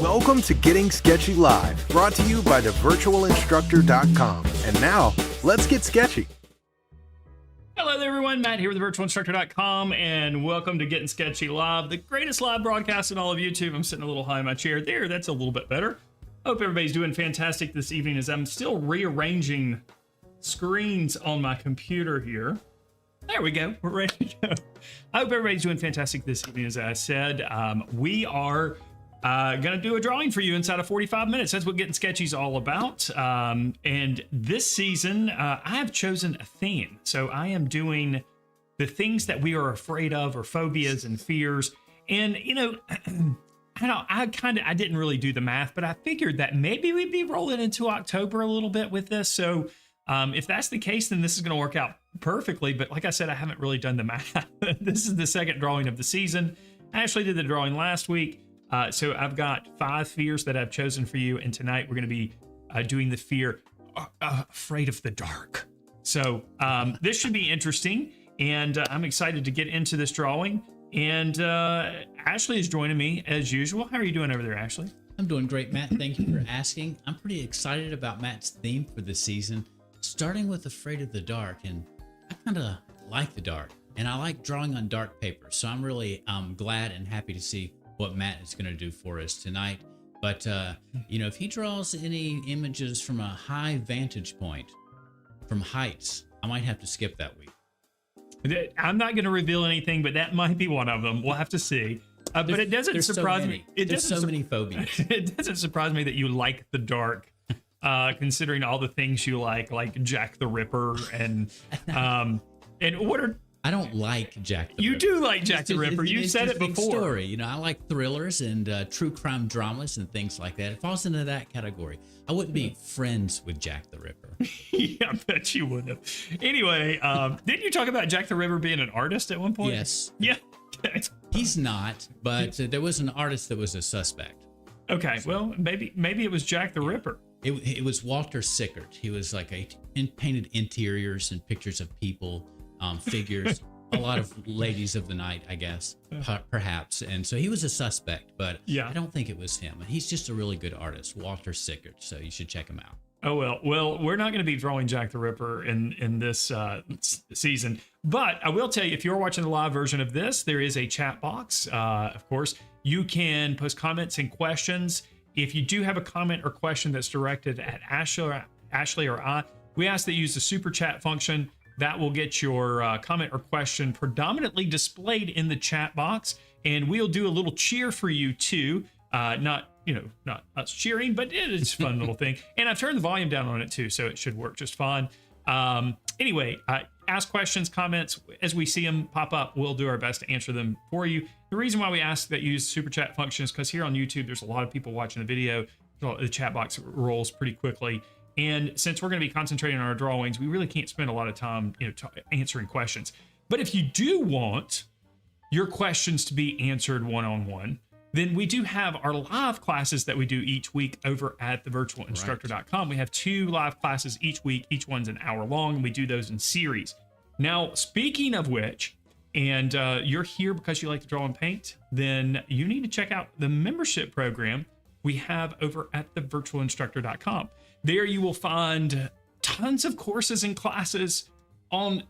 Welcome to Getting Sketchy Live, brought to you by thevirtualinstructor.com. And now, let's get sketchy. Hello there, everyone. Matt here with thevirtualinstructor.com, and welcome to Getting Sketchy Live, the greatest live broadcast in all of YouTube. I'm sitting a little high in my chair there. That's a little bit better. Hope everybody's doing fantastic this evening as I'm still rearranging screens on my computer here. There we go. We're ready to go. I hope everybody's doing fantastic this evening. As I said, we are going to do a drawing for you inside of 45 minutes. That's what Getting Sketchy is all about. And this season, I have chosen a theme. So I am doing the things that we are afraid of, or phobias and fears. And, you know, I didn't really do the math, but I figured that maybe we'd be rolling into October a little bit with this. So if that's the case, then this is going to work out perfectly. But like I said, I haven't really done the math. This is the second drawing of the season. I actually did the drawing last week. So I've got 5 fears that I've chosen for you. And tonight we're going to be doing the fear afraid of the dark. So this should be interesting. And I'm excited to get into this drawing. And Ashley is joining me as usual. How are you doing over there, Ashley? I'm doing great, Matt. Thank you for asking. I'm pretty excited about Matt's theme for this season, starting with Afraid of the Dark. And I kind of like the dark. And I like drawing on dark paper. So I'm really glad and happy to see what Matt is going to do for us tonight. But, you know, if he draws any images from a high vantage point, from heights, I might have to skip that week. I'm not going to reveal anything, but that might be one of them. We'll have to see. But it doesn't surprise me. There's so many phobias. It doesn't surprise me that you like the dark, considering all the things you like Jack the Ripper and what are... I don't like Jack the Ripper. You do like Jack the Ripper. You said it before. Story. You know, I like thrillers and true crime dramas and things like that. It falls into that category. I wouldn't be friends with Jack the Ripper. Yeah, I bet you would have. Anyway, didn't you talk about Jack the Ripper being an artist at one point? Yes. Yeah. He's not, but there was an artist that was a suspect. Okay, well, maybe it was Jack the Ripper. It was Walter Sickert. He was like painted interiors and pictures of people. Figures, a lot of ladies of the night, I guess, perhaps. And so he was a suspect, but yeah. I don't think it was him. He's just a really good artist, Walter Sickert. So you should check him out. Oh, well, we're not going to be drawing Jack the Ripper in this season, but I will tell you, if you're watching the live version of this, there is a chat box. Of course, you can post comments and questions. If you do have a comment or question that's directed at Ashley or I, we ask that you use the super chat function. That will get your comment or question predominantly displayed in the chat box, and we'll do a little cheer for you too. Not us cheering, but it's a fun little thing. And I've turned the volume down on it too, so it should work just fine. Anyway, ask questions, comments as we see them pop up. We'll do our best to answer them for you. The reason why we ask that you use the super chat function is because here on YouTube, there's a lot of people watching the video. The chat box rolls pretty quickly. And since we're going to be concentrating on our drawings, we really can't spend a lot of time, answering questions. But if you do want your questions to be answered one-on-one, then we do have our live classes that we do each week over at thevirtualinstructor.com. Right. We have 2 live classes each week. Each one's an hour long, and we do those in series. Now, speaking of which, and you're here because you like to draw and paint, then you need to check out the membership program we have over at thevirtualinstructor.com. There you will find tons of courses and classes on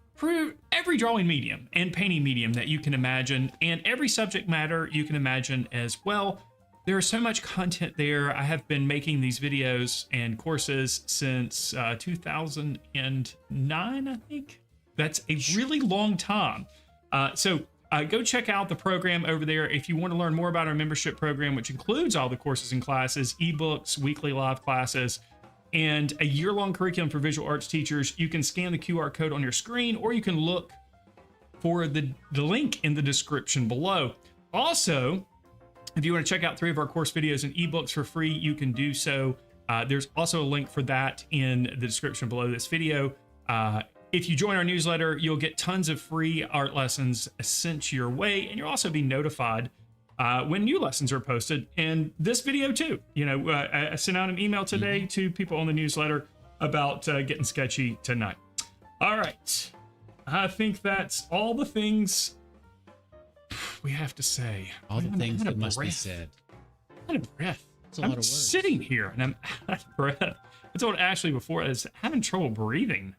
every drawing medium and painting medium that you can imagine, and every subject matter you can imagine as well. There is so much content there. I have been making these videos and courses since 2009, I think. That's a really long time. So go check out the program over there. If you want to learn more about our membership program, which includes all the courses and classes, ebooks, weekly live classes, and a year-long curriculum for visual arts teachers, you can scan the QR code on your screen, or you can look for the link in the description below. Also, if you want to check out 3 of our course videos and ebooks for free, you can do so. There's also a link for that in the description below this video. If you join our newsletter, you'll get tons of free art lessons sent your way, and you'll also be notified when new lessons are posted, and this video too. I sent out an email today to people on the newsletter about Getting Sketchy tonight. All right. I think that's all the things we have to say. All the Man, I'm things out that of must be breath. said. I'm out of breath. That's a I'm lot of words. sitting here and I'm out of breath. I told Ashley before I was having trouble breathing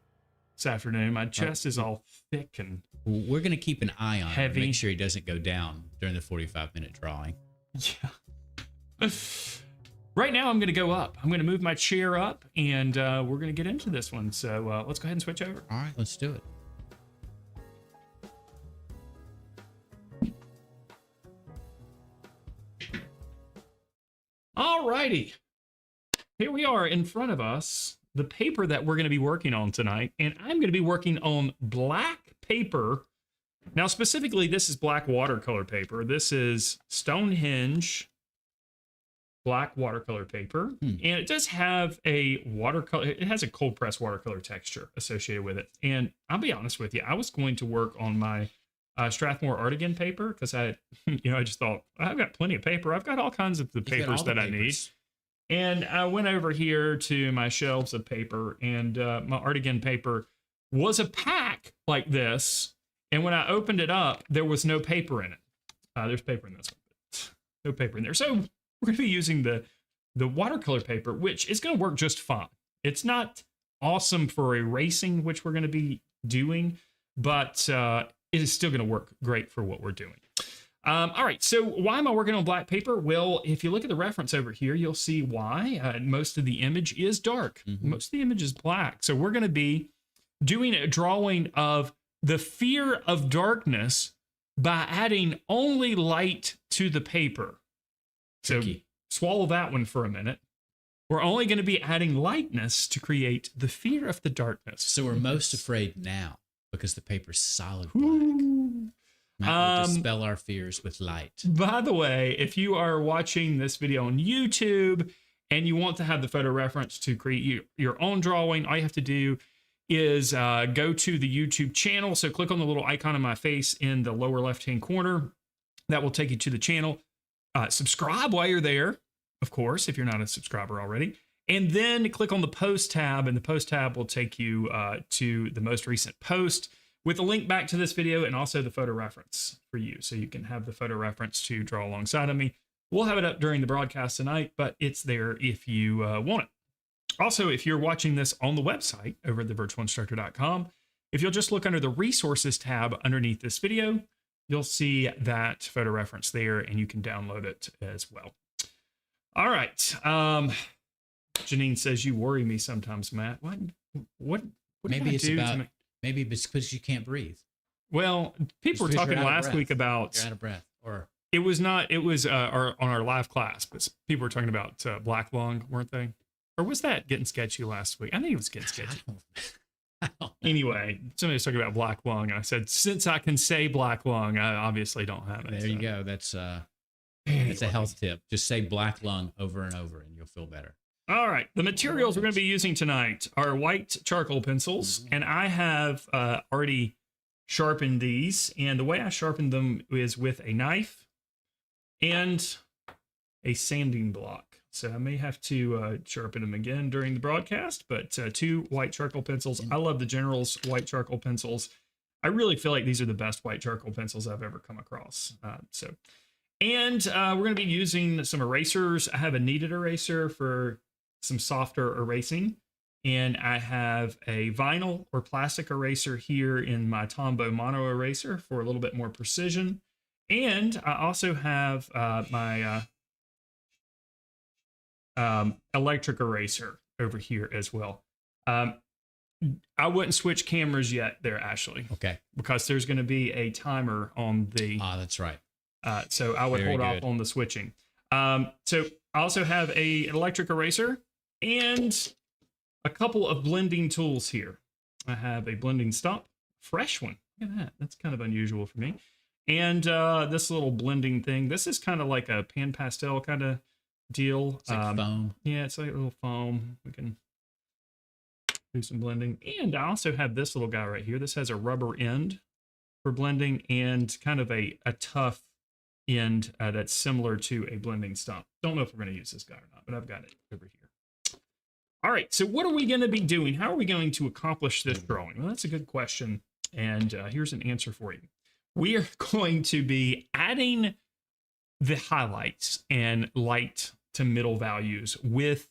this afternoon. My chest is all thick and We're going to keep an eye on him. Heavy. Make sure he doesn't go down during the 45-minute drawing. yeah. Right now, I'm going to go up. I'm going to move my chair up, and we're going to get into this one. So let's go ahead and switch over. All right, let's do it. All righty. Here we are in front of us, the paper that we're going to be working on tonight, and I'm going to be working on black paper. Now, specifically, this is black watercolor paper. This is Stonehenge black watercolor paper, and it does have a watercolor. It has a cold press watercolor texture associated with it. And I'll be honest with you, I was going to work on my Strathmore Artigan paper because I just thought I've got plenty of paper. I've got all kinds of the You've got papers all the that I need. papers. And I went over here to my shelves of paper, and my Artigan paper was a pack like this. And when I opened it up, there was no paper in it. There's paper in this one, but no paper in there. So we're going to be using the watercolor paper, which is going to work just fine. It's not awesome for erasing, which we're going to be doing, but it is still going to work great for what we're doing. All right, so why am I working on black paper? Well, if you look at the reference over here, you'll see why. Most of the image is dark. Most of the image is black. So we're going to be doing a drawing of the fear of darkness by adding only light to the paper. Tricky. So swallow that one for a minute. We're only going to be adding lightness to create the fear of the darkness. So we're most afraid now because the paper's solid black. Ooh. Matt will dispel our fears with light. By the way, if you are watching this video on YouTube and you want to have the photo reference to create your own drawing, all you have to do is go to the YouTube channel. So click on the little icon of my face in the lower left-hand corner. That will take you to the channel. Subscribe while you're there, of course, if you're not a subscriber already. And then click on the post tab, and the post tab will take you to the most recent post with a link back to this video and also the photo reference for you. So you can have the photo reference to draw alongside of me. We'll have it up during the broadcast tonight, but it's there if you want it. Also, if you're watching this on the website over at thevirtualinstructor.com, if you'll just look under the resources tab underneath this video, you'll see that photo reference there, and you can download it as well. All right. Janine says, you worry me sometimes, Matt. What Maybe it's do about, maybe it's because you can't breathe. Well, people were Just because talking you're out of last breath. week about, You're out of breath. Or it was on our live class, but people were talking about black lung, weren't they? Or was that Getting Sketchy last week? I think it was Getting Sketchy. I don't know. Anyway, somebody was talking about black lung, and I said, since I can say black lung, I obviously don't have it. There so. you go. That's a health tip. Just say black lung over and over, and you'll feel better. All right. The materials we're going to be using tonight are white charcoal pencils, and I have already sharpened these. And the way I sharpened them is with a knife and a sanding block. So I may have to sharpen them again during the broadcast, but 2 white charcoal pencils. I love the General's white charcoal pencils. I really feel like these are the best white charcoal pencils I've ever come across. And we're going to be using some erasers. I have a kneaded eraser for some softer erasing, and I have a vinyl or plastic eraser here in my Tombow mono eraser for a little bit more precision. And I also have my electric eraser over here as well. I wouldn't switch cameras yet there, Ashley. Okay. Because there's going to be a timer on the... That's right. So I would Very hold off good. on the switching. So I also have an electric eraser and a couple of blending tools here. I have a blending stump, fresh one. Look at that. That's kind of unusual for me. And this little blending thing. This is kind of like a pan pastel kind of deal. It's like foam. Yeah, it's like a little foam. We can do some blending. And I also have this little guy right here. This has a rubber end for blending and kind of a tough end that's similar to a blending stump. Don't know if we're going to use this guy or not, but I've got it over here. All right, so what are we going to be doing? How are we going to accomplish this drawing? Well, that's a good question, and here's an answer for you. We are going to be adding the highlights and light to middle values with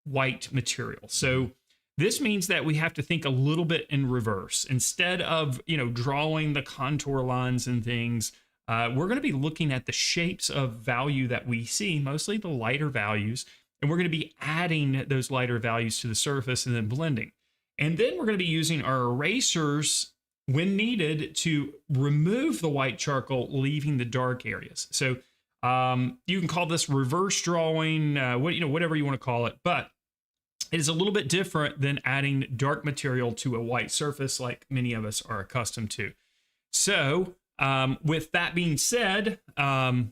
white material. So this means that we have to think a little bit in reverse. Instead of, drawing the contour lines and things, we're going to be looking at the shapes of value that we see, mostly the lighter values, and we're going to be adding those lighter values to the surface and then blending. And then we're going to be using our erasers when needed to remove the white charcoal, leaving the dark areas. So you can call this reverse drawing, whatever you want to call it, but it is a little bit different than adding dark material to a white surface like many of us are accustomed to. So with that being said, we're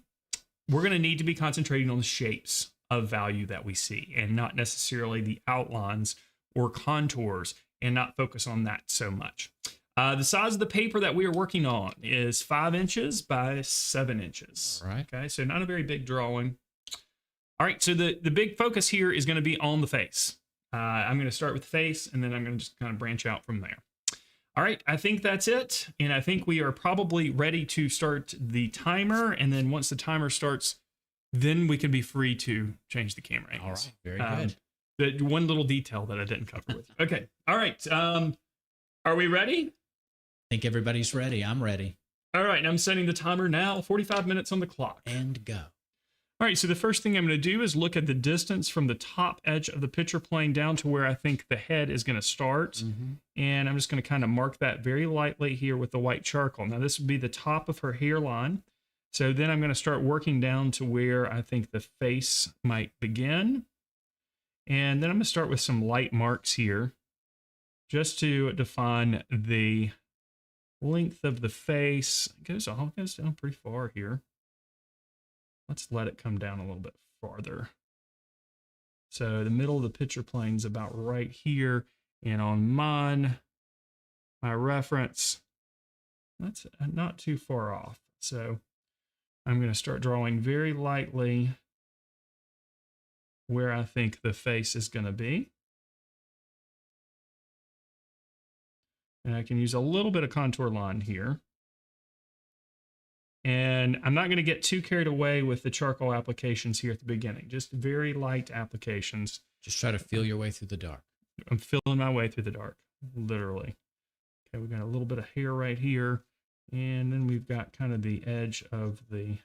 going to need to be concentrating on the shapes of value that we see and not necessarily the outlines or contours, and not focus on that so much. The size of the paper that we are working on is 5 inches by 7 inches. All right. Okay, so not a very big drawing. All right, so the big focus here is going to be on the face. I'm going to start with the face, and then I'm going to just kind of branch out from there. All right, I think that's it, and I think we are probably ready to start the timer, and then once the timer starts, then we can be free to change the camera angles. All right, very good. The one little detail that I didn't cover with you. Okay, all right. Are we ready? I think everybody's ready. I'm ready. All right, I'm setting the timer now, 45 minutes on the clock. And go. All right, so the first thing I'm going to do is look at the distance from the top edge of the picture plane down to where I think the head is going to start. Mm-hmm. And I'm just going to kind of mark that very lightly here with the white charcoal. Now, this would be the top of her hairline. So then I'm going to start working down to where I think the face might begin. And then I'm going to start with some light marks here just to define the length of the face. It goes down pretty far here. Let's let it come down a little bit farther. So the middle of the picture plane is about right here. And on my reference, that's not too far off. So I'm going to start drawing very lightly where I think the face is going to be. And I can use a little bit of contour line here. And I'm not going to get too carried away with the charcoal applications here at the beginning. Just very light applications. Just try to feel your way through the dark. I'm feeling my way through the dark, literally. Okay, we've got a little bit of hair right here. And then we've got kind of the edge of the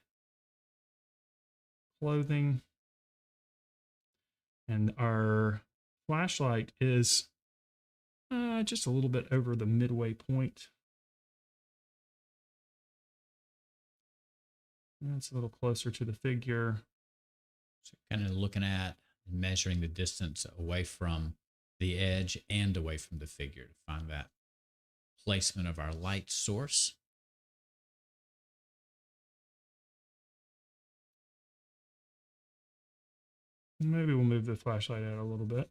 clothing. And our flashlight is just a little bit over the midway point. That's a little closer to the figure. So kind of looking at and measuring the distance away from the edge and away from the figure to find that placement of our light source. Maybe we'll move the flashlight out a little bit.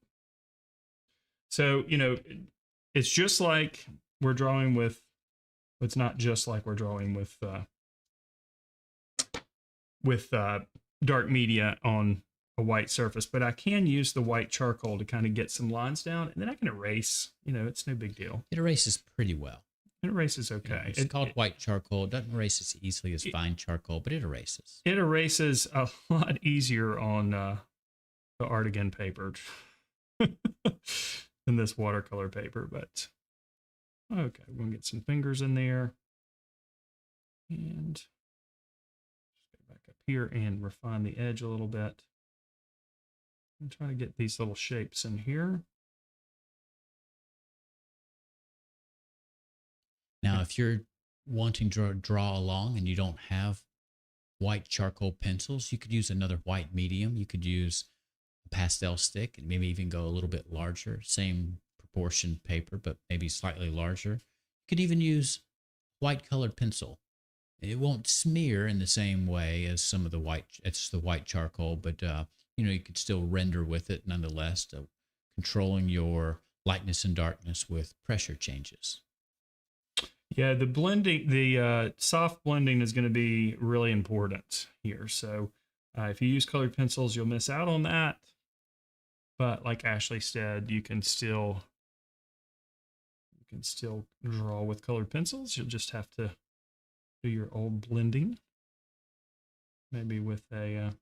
So, it's just like we're drawing with, it's not just like we're drawing with dark media on a white surface, but I can use the white charcoal to kind of get some lines down, and then I can erase. It's no big deal. It erases pretty well. It erases okay. It's called white charcoal. It doesn't erase as easily as fine charcoal, but it erases. It erases a lot easier on the Artigan paper than this watercolor paper, but okay, we're gonna get some fingers in there and just go back up here and refine the edge a little bit. I'm trying to get these little shapes in here. Now, if you're wanting to draw along and you don't have white charcoal pencils, you could use another white medium. You could use a pastel stick and maybe even go a little bit larger, same proportion paper, but maybe slightly larger. You could even use white colored pencil. It won't smear in the same way as some of the white charcoal, but you could still render with it nonetheless, controlling your lightness and darkness with pressure changes. Yeah, the blending, the soft blending is going to be really important here. So if you use colored pencils, you'll miss out on that. But like Ashley said, you can still draw with colored pencils. You'll just have to do your old blending, maybe with a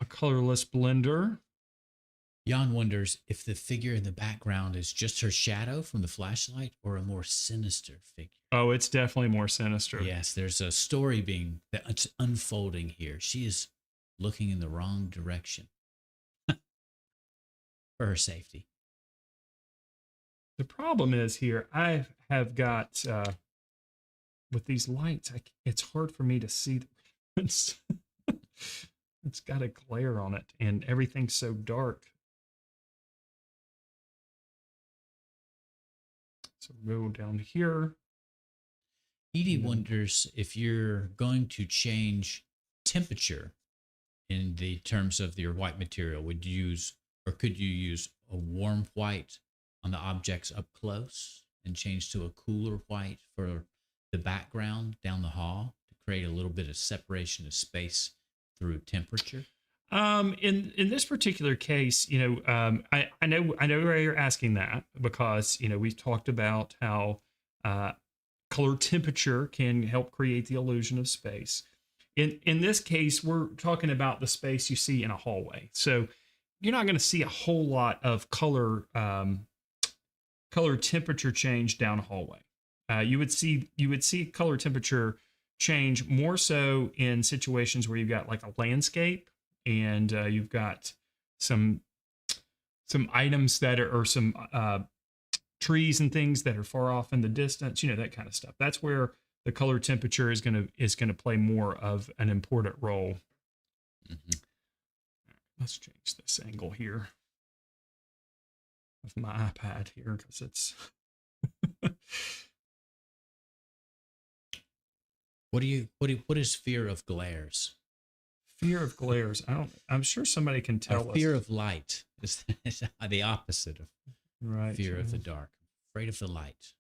colorless blender. Jan wonders if the figure in the background is just her shadow from the flashlight or a more sinister figure. Oh, it's definitely more sinister. Yes, there's a story that's unfolding here. She is looking in the wrong direction for her safety. The problem is here, I have got, with these lights, it's hard for me to see. It's got a glare on it, and everything's so dark. So go down here. Edie wonders if you're going to change temperature in the terms of your white material. Would you use, or could you use a warm white on the objects up close and change to a cooler white for the background down the hall to create a little bit of separation of space through temperature? In this particular case, I know why you're asking that, because we've talked about how color temperature can help create the illusion of space. In this case, we're talking about the space you see in a hallway. So you're not going to see a whole lot of color temperature change down a hallway. You would see color temperature change more so in situations where you've got like a landscape, and you've got some items that are, or some trees and things that are far off in the distance, that kind of stuff. That's where the color temperature is gonna play more of an important role. Mm-hmm. Let's change this angle here with my iPad here, because it's What is fear of glares? Fear of glares. I'm sure somebody can tell us. Fear of light is the opposite of right. Fear of the dark. Afraid of the light.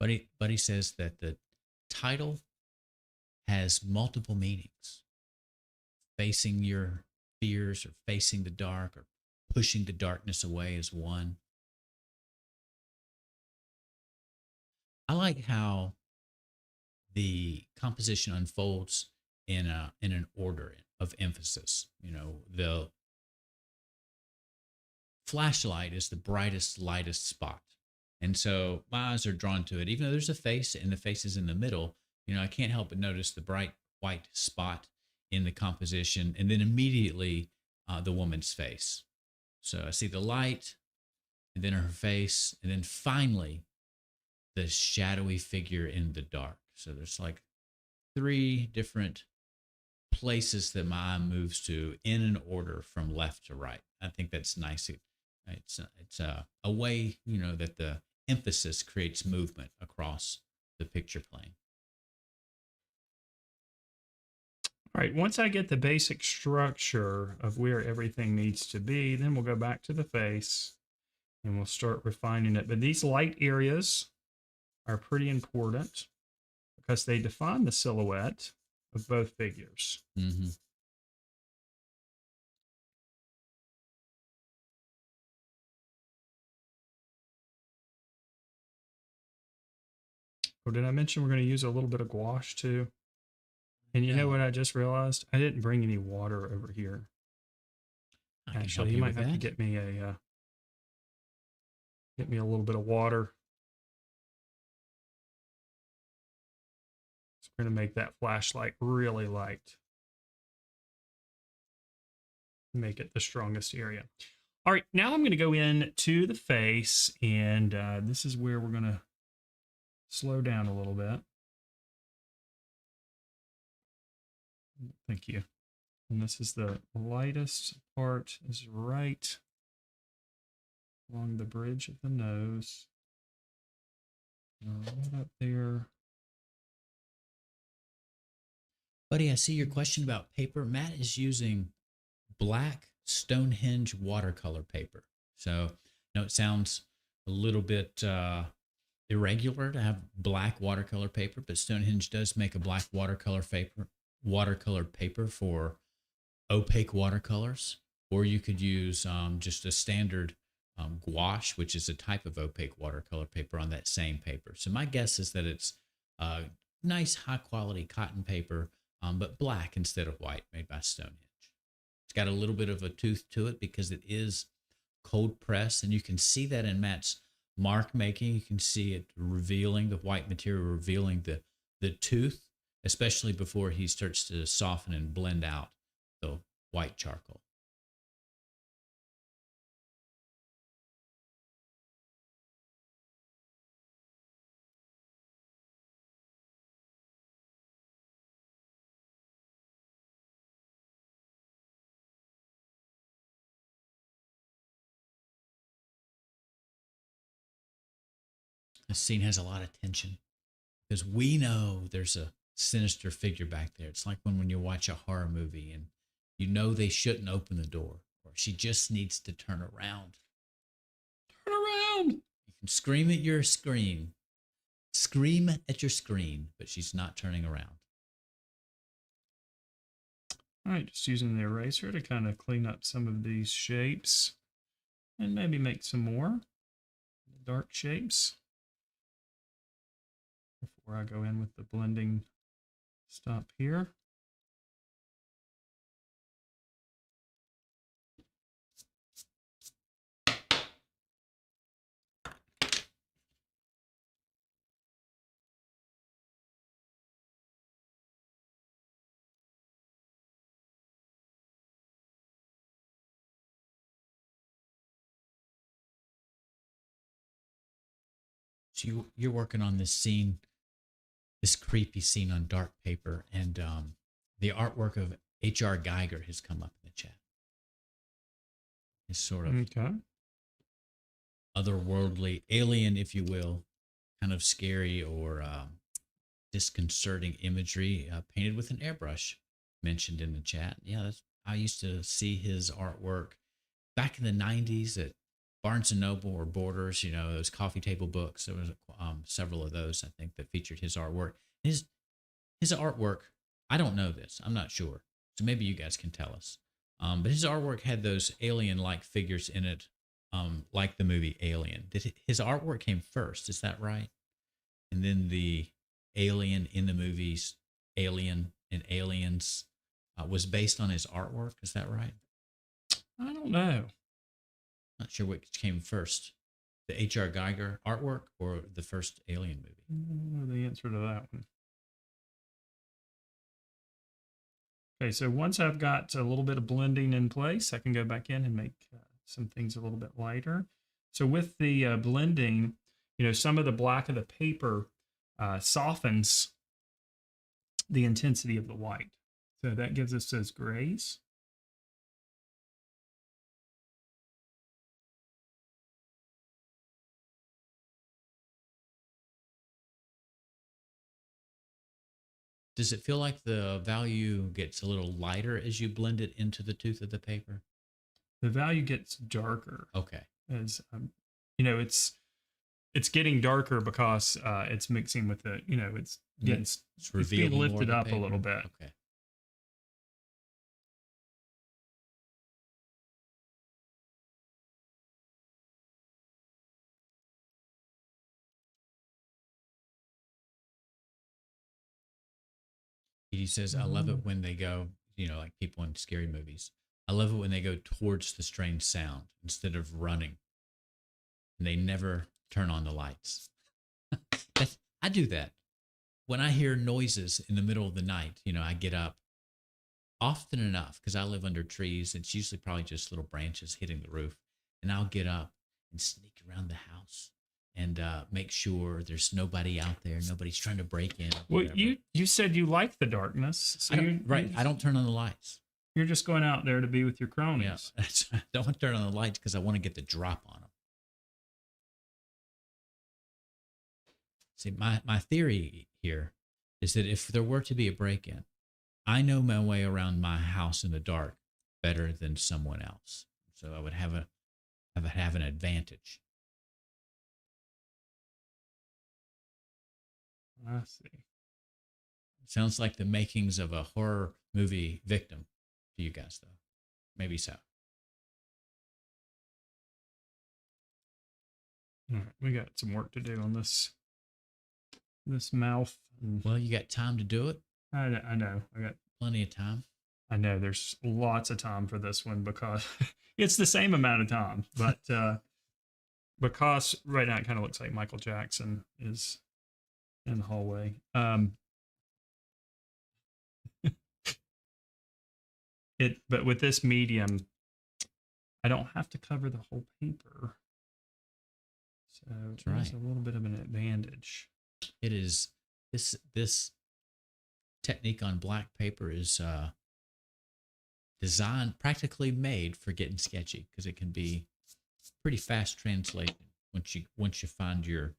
Buddy says that the title has multiple meanings. Facing your fears, or facing the dark, or pushing the darkness away is one. I like how the composition unfolds in an order of emphasis. The flashlight is the brightest, lightest spot. And so my eyes are drawn to it. Even though there's a face and the face is in the middle, I can't help but notice the bright white spot in the composition, and then immediately the woman's face. So I see the light, and then her face, and then finally the shadowy figure in the dark. So there's like 3 different places that my eye moves to in an order from left to right. I think that's nice. It's a way, that the emphasis creates movement across the picture plane. All right, once I get the basic structure of where everything needs to be, then we'll go back to the face and we'll start refining it. But these light areas are pretty important because they define the silhouette of both figures. Mm-hmm. Oh, did I mention we're going to use a little bit of gouache too? And you know what I just realized? I didn't bring any water over here. Actually, you might have to get me a little bit of water. So we're going to make that flashlight really light. Make it the strongest area. All right, now I'm going to go in to the face, and this is where we're going to slow down a little bit. Thank you. And this is the lightest part, is right along the bridge of the nose. Right up there. Buddy, I see your question about paper. Matt is using black Stonehenge watercolor paper. So, it sounds a little bit irregular to have black watercolor paper, but Stonehenge does make a black watercolor paper watercolor paper for opaque watercolors, or you could use just a standard gouache, which is a type of opaque watercolor paper on that same paper. So my guess is that it's nice, high quality cotton paper, but black instead of white, made by Stonehenge. It's got a little bit of a tooth to it because it is cold press, and you can see that in Matt's mark making. You can see it revealing the white material, revealing the tooth, especially before he starts to soften and blend out the white charcoal. The scene has a lot of tension because we know there's a sinister figure back there. It's like when you watch a horror movie and you know they shouldn't open the door, or she just needs to turn around. Turn around. You can scream at your screen, but she's not turning around. All right, just using the eraser to kind of clean up some of these shapes and maybe make some more dark shapes before I go in with the blending stop here. So you're working on this scene, this creepy scene on dark paper, and the artwork of H.R. Geiger has come up in the chat. It's sort of otherworldly, alien, if you will, kind of scary or disconcerting imagery painted with an airbrush, mentioned in the chat. Yeah, I used to see his artwork back in the 90s at Barnes & Noble or Borders, those coffee table books. There was several of those, I think, that featured his artwork. His artwork, I don't know this. I'm not sure. So maybe you guys can tell us. But his artwork had those alien-like figures in it, like the movie Alien. His artwork came first, is that right? And then the alien in the movies, Alien and Aliens, was based on his artwork. Is that right? I don't know. Not sure which came first, the H.R. Geiger artwork or the first Alien movie. I don't know the answer to that one. Okay, so once I've got a little bit of blending in place, I can go back in and make some things a little bit lighter. So with the blending, some of the black of the paper softens the intensity of the white. So that gives us those grays. Does it feel like the value gets a little lighter as you blend it into the tooth of the paper? The value gets darker. Okay. As it's getting darker because it's mixing with the, it's being lifted up a little bit. Okay. He says, I love it when they go, like people in scary movies. I love it when they go towards the strange sound instead of running. And they never turn on the lights. I do that. When I hear noises in the middle of the night, I get up often enough because I live under trees. It's usually probably just little branches hitting the roof. And I'll get up and sneak around the house and make sure there's nobody out there. Nobody's trying to break in. Well, you said you like the darkness. So I don't turn on the lights. You're just going out there to be with your cronies. Yeah, I don't want to turn on the lights because I want to get the drop on them. See, my theory here is that if there were to be a break-in, I know my way around my house in the dark better than someone else. So I would have an advantage. I see. Sounds like the makings of a horror movie victim to you guys, though. Maybe so. All right, we got some work to do on this mouth. Well, you got time to do it. I know. I got Plenty of time. I know there's lots of time for this one because it's the same amount of time, but because right now it kind of looks like Michael Jackson is in the hallway. But with this medium, I don't have to cover the whole paper, so there's a little bit of an advantage. It is this technique on black paper is designed, practically made for Gettin Sketchy, because it can be pretty fast translating once you find your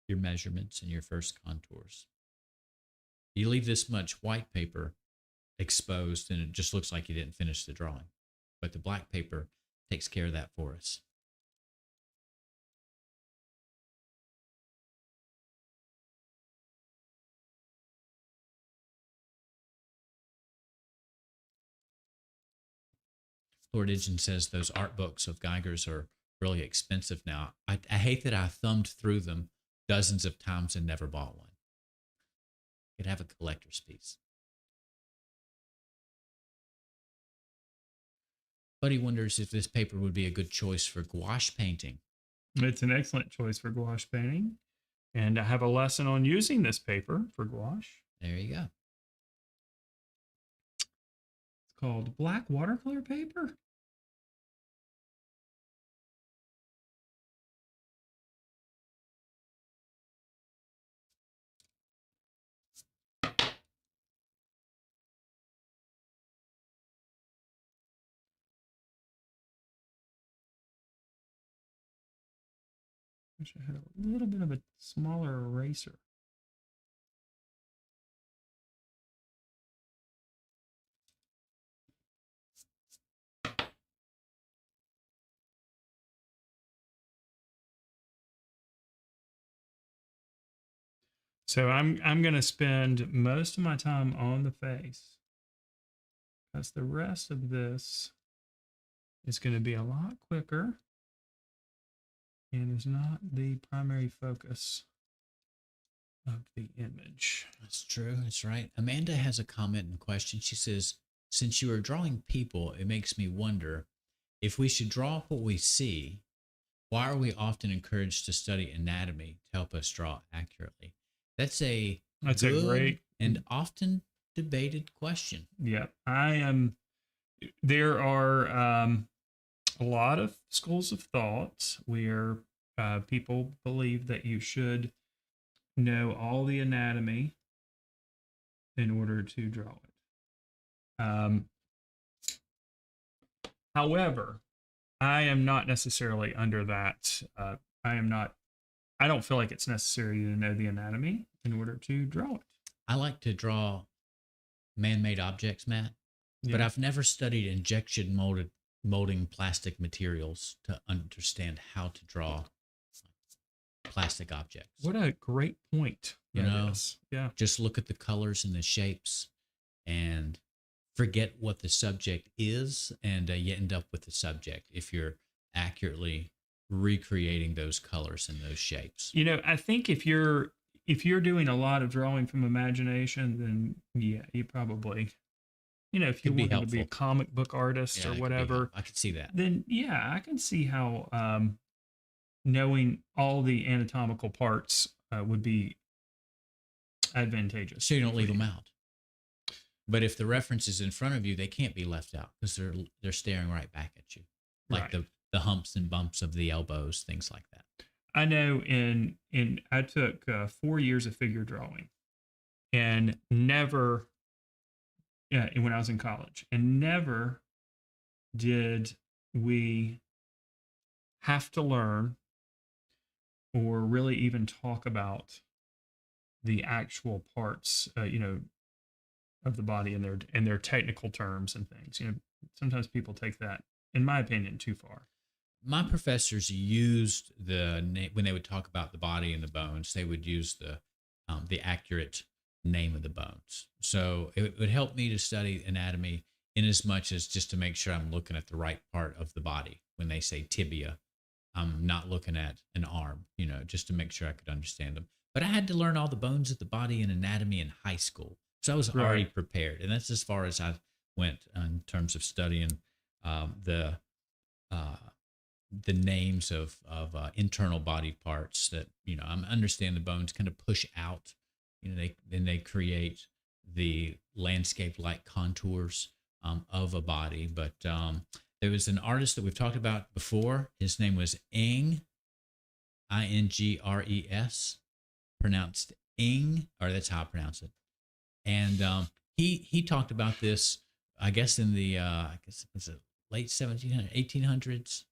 measurements and your first contours. You leave this much white paper exposed and it just looks like you didn't finish the drawing, but the black paper takes care of that for us. Lord Idgen says those art books of Geiger's are really expensive now. I hate that I thumbed through them dozens of times and never bought one. Could have a collector's piece. Buddy wonders if this paper would be a good choice for gouache painting. It's an excellent choice for gouache painting, and I have a lesson on using this paper for gouache. There you go. It's called black watercolor paper. Wish I had a little bit of a smaller eraser. So I'm going to spend most of my time on the face, because the rest of this is going to be a lot quicker and is not the primary focus of the image. That's true. That's right. Amanda has a comment and question. She says, since you are drawing people, it makes me wonder if we should draw what we see. Why are we often encouraged to study anatomy to help us draw accurately? That's a great and often debated question. Yeah, I am. There are a lot of schools of thought where people believe that you should know all the anatomy in order to draw it. However, I am not necessarily under that. I don't feel like it's necessary to know the anatomy in order to draw it. I like to draw man-made objects, Matt, but I've never studied injection molding plastic materials to understand how to draw plastic objects. What a great point. You know, is. Yeah. Just look at the colors and the shapes and forget what the subject is, and you end up with the subject if you're accurately recreating those colors and those shapes. You know, I think if you're doing a lot of drawing from imagination, then yeah, you probably, if you want to be a comic book artist or whatever, I could see that. Then yeah, I can see how knowing all the anatomical parts would be advantageous. So you don't leave them out. But if the reference is in front of you, they can't be left out because they're staring right back at you, like the humps and bumps of the elbows, things like that. I know I took 4 years of figure drawing, and never, when I was in college, and never did we have to learn or really even talk about the actual parts, of the body and their technical terms and things. Sometimes people take that, in my opinion, too far. My professors used when they would talk about the body and the bones, they would use the accurate name of the bones. So it would help me to study anatomy in as much as just to make sure I'm looking at the right part of the body. When they say tibia, I'm not looking at an arm, just to make sure I could understand them. But I had to learn all the bones of the body in anatomy in high school. So I was already Right. prepared. And that's as far as I went in terms of studying the uh, names of internal body parts that I understand the bones kind of push out. They create the landscape like contours of a body. But there was an artist that we've talked about before. His name was Ingres, pronounced Ing, or that's how I pronounce it. And he talked about this, I guess, in the I guess it was the late 1800s,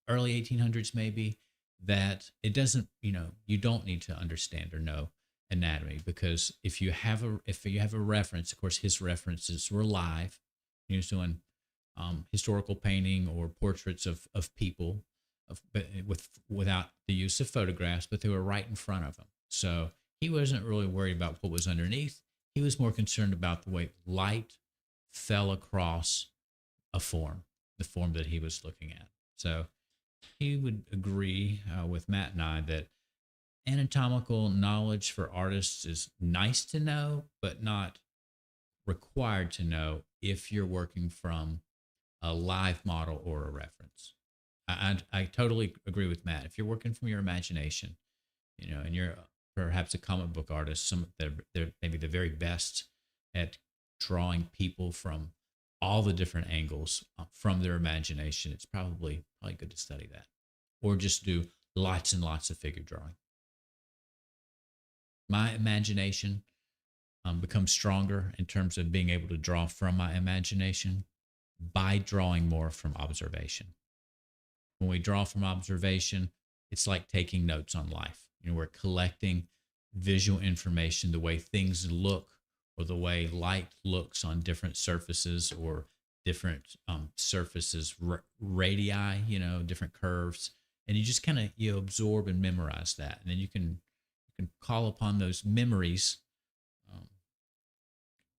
early 1800s maybe. That it doesn't, you don't need to understand or know anatomy, because if you have a reference, of course, his references were live. He was doing historical painting or portraits of people, without the use of photographs, but they were right in front of him. So he wasn't really worried about what was underneath. He was more concerned about the way light fell across a form, the form that he was looking at. So he would agree with Matt and I that anatomical knowledge for artists is nice to know, but not required to know if you're working from a live model or a reference. I totally agree with Matt. If you're working from your imagination, and you're perhaps a comic book artist, they're maybe the very best at drawing people from all the different angles from their imagination. It's probably good to study that, or just do lots and lots of figure drawing. My imagination becomes stronger in terms of being able to draw from my imagination by drawing more from observation. When we draw from observation, it's like taking notes on life. We're collecting visual information, the way things look, or the way light looks on different surfaces, or different surfaces, radii, different curves. And you just kind of, absorb and memorize that. And then you can call upon those memories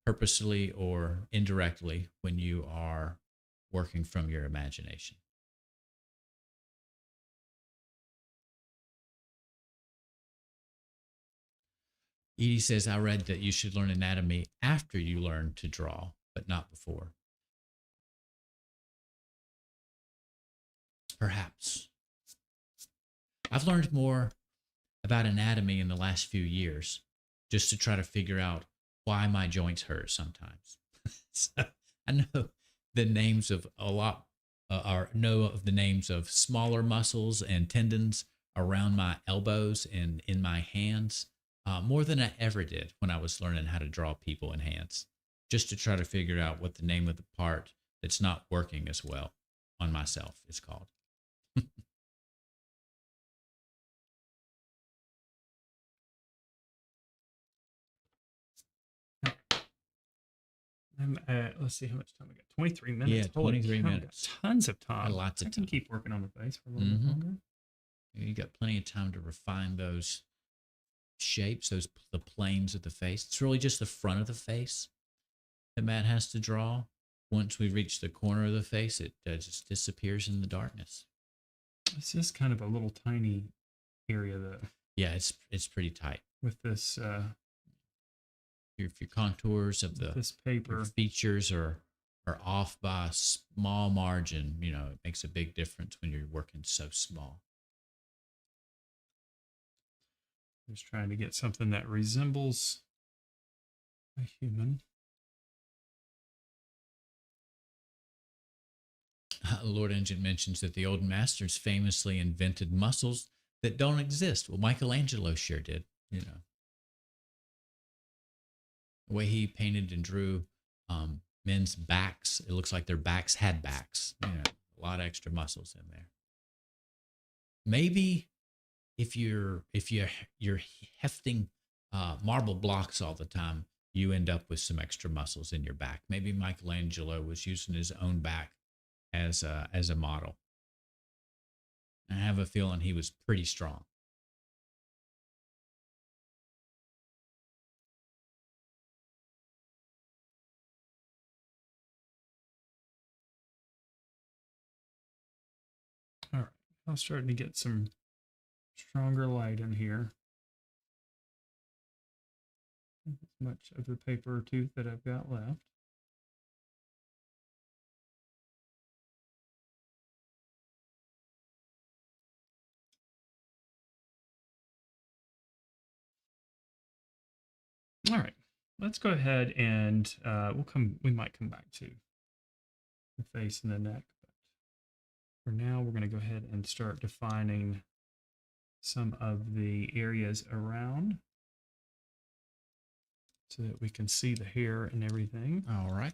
purposely or indirectly when you are working from your imagination. Edie says, I read that you should learn anatomy after you learn to draw, but not before. Perhaps. I've learned more about anatomy in the last few years just to try to figure out why my joints hurt sometimes. So I know the names of a lot, or know of the names of smaller muscles and tendons around my elbows and in my hands, more than I ever did when I was learning how to draw people in hands, just to try to figure out what the name of the part that's not working as well on myself is called. Let's see how much time we got. 23 minutes. Yeah, Holy 23 cow, minutes. got tons of time. Lots of I can time. keep working on the face for a little bit longer. You got plenty of time to refine those shapes, the planes of the face. It's really just the front of the face that Matt has to draw. Once we reach the corner of the face, it just disappears in the darkness. It's just kind of a little tiny area that. Yeah, it's pretty tight. With this, if your contours of this paper your features are off by a small margin, it makes a big difference when you're working so small. Just trying to get something that resembles a human. Lord Engine mentions that the old masters famously invented muscles that don't exist. Well, Michelangelo sure did, The way he painted and drew men's backs, it looks like their backs had backs. A lot of extra muscles in there. Maybe if you're hefting marble blocks all the time, you end up with some extra muscles in your back. Maybe Michelangelo was using his own back as a model. I have a feeling he was pretty strong. I'm starting to get some stronger light in here. As much of the paper tooth that I've got left. All right, let's go ahead and we might come back to the face and the neck. But for now, we're going to go ahead and start defining some of the areas around so that we can see the hair and everything. All right.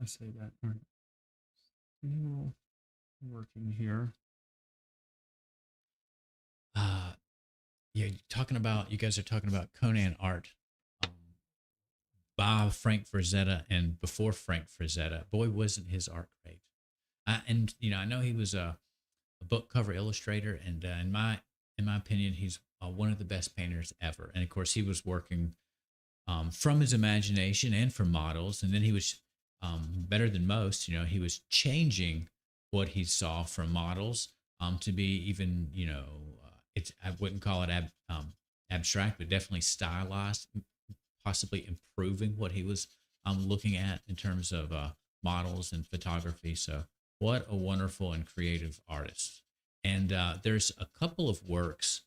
I say that we're still working here. Yeah, you guys are talking about Conan art by Frank Frazetta, and before Frank Frazetta, boy, wasn't his art great. And I know he was a book cover illustrator, and in my opinion, he's one of the best painters ever. And of course, he was working from his imagination and from models, and then he was better than most. He was changing what he saw from models to be even I wouldn't call it abstract, but definitely stylized, possibly improving what he was looking at in terms of models and photography. So what a wonderful and creative artist. And there's a couple of works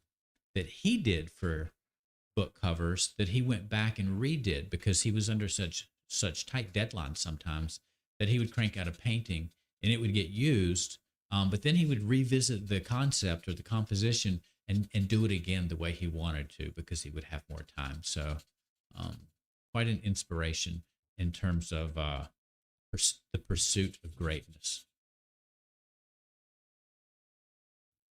that he did for book covers that he went back and redid because he was under such tight deadlines sometimes that he would crank out a painting and it would get used. But then he would revisit the concept or the composition and do it again the way he wanted to because he would have more time. So quite an inspiration in terms of the pursuit of greatness.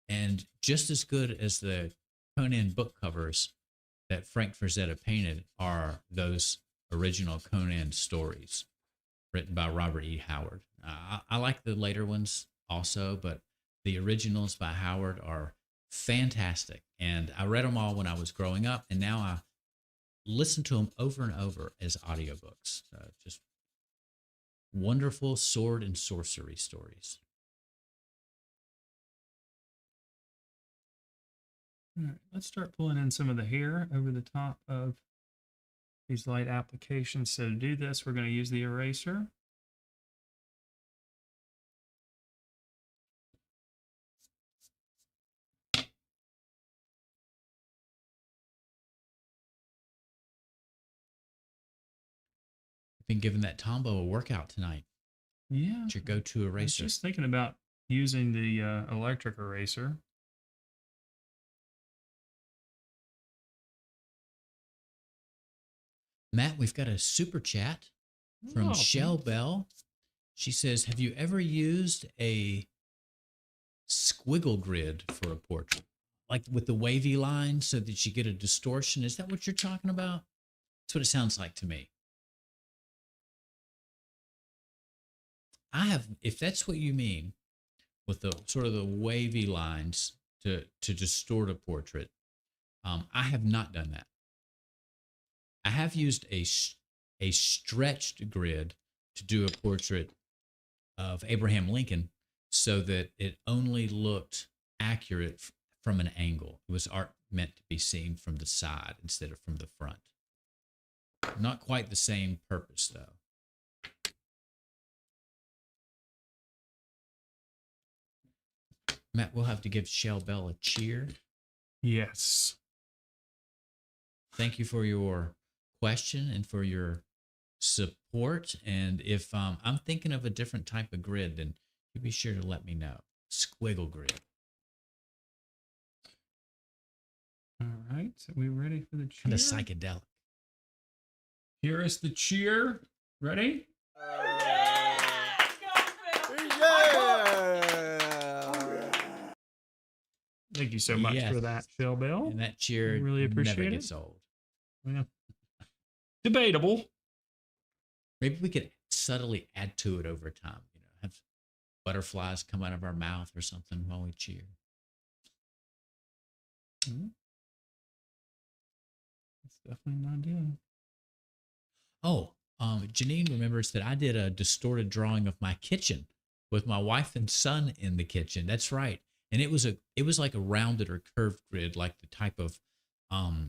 And just as good as the Conan book covers that Frank Frazetta painted are those original Conan stories written by Robert E. Howard. I like the later ones also, but the originals by Howard are fantastic. And I read them all when I was growing up, and now I listen to them over and over as audiobooks. Just wonderful sword and sorcery stories. All right, let's start pulling in some of the hair over the top of these light applications. So to do this, we're going to use the eraser. Been giving that Tombow a workout tonight. Yeah. It's your go-to eraser. I was just thinking about using the electric eraser. Matt, we've got a super chat from Shell Bell. She says, have you ever used a squiggle grid for a portrait? Like with the wavy lines so that you get a distortion? Is that what you're talking about? That's what it sounds like to me. I have, if that's what you mean, with the sort of the wavy lines to distort a portrait, I have not done that. I have used a stretched grid to do a portrait of Abraham Lincoln so that it only looked accurate from an angle. It was art meant to be seen from the side instead of from the front. Not quite the same purpose, though. Matt, we'll have to give Shell Bell a cheer. Yes. Thank you for your question and for your support. And if I'm thinking of a different type of grid, then you be sure to let me know. Squiggle grid. All right. So we ready for the cheer? Kind of psychedelic. Here is the cheer. Ready? Thank you so much for that, Shell Bell. And that cheer really appreciate never it. gets old. Yeah. Debatable. Maybe we could subtly add to it over time. Have butterflies come out of our mouth or something while we cheer. That's definitely an idea. Oh, Janine remembers that I did a distorted drawing of my kitchen with my wife and son in the kitchen. That's right. And it was like a rounded or curved grid, like the type of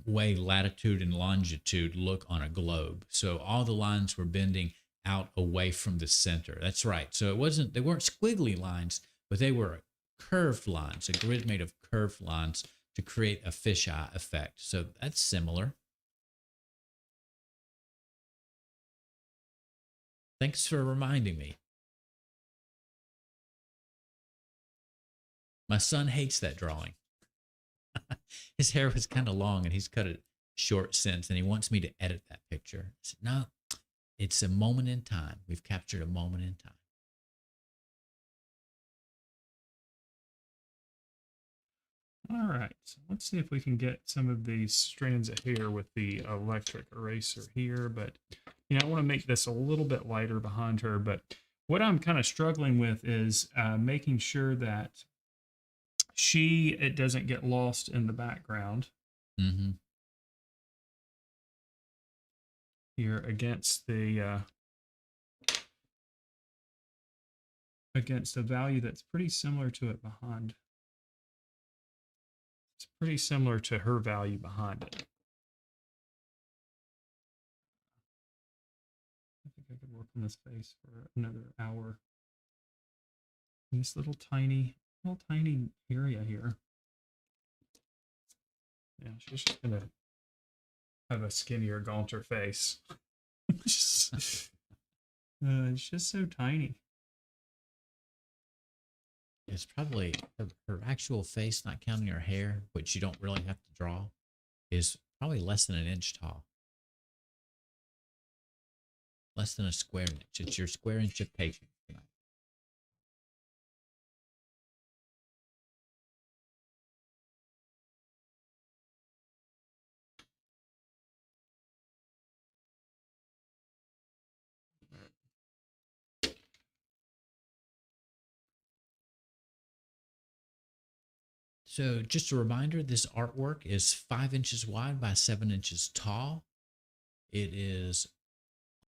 way latitude and longitude look on a globe. So all the lines were bending out away from the center. That's right. So they weren't squiggly lines, but they were curved lines, a grid made of curved lines to create a fisheye effect. So that's similar. Thanks for reminding me. My son hates that drawing. His hair was kind of long and he's cut it short since, and he wants me to edit that picture. I said, no, it's a moment in time. We've captured a moment in time. All right, so let's see if we can get some of these strands of hair with the electric eraser here. But, I want to make this a little bit lighter behind her. But what I'm kind of struggling with is making sure that it doesn't get lost in the background. Mm-hmm. Here against the value that's pretty similar to it behind. It's pretty similar to her value behind it. I think I could work on this face for another hour. In this little tiny area here. Yeah, she's just gonna have a skinnier, gaunter face. It's just so tiny. It's probably her actual face, not counting her hair, which you don't really have to draw, is probably less than an inch tall. Less than a square inch. It's your square inch of patience tonight. So just a reminder, this artwork is 5 inches wide by 7 inches tall. It is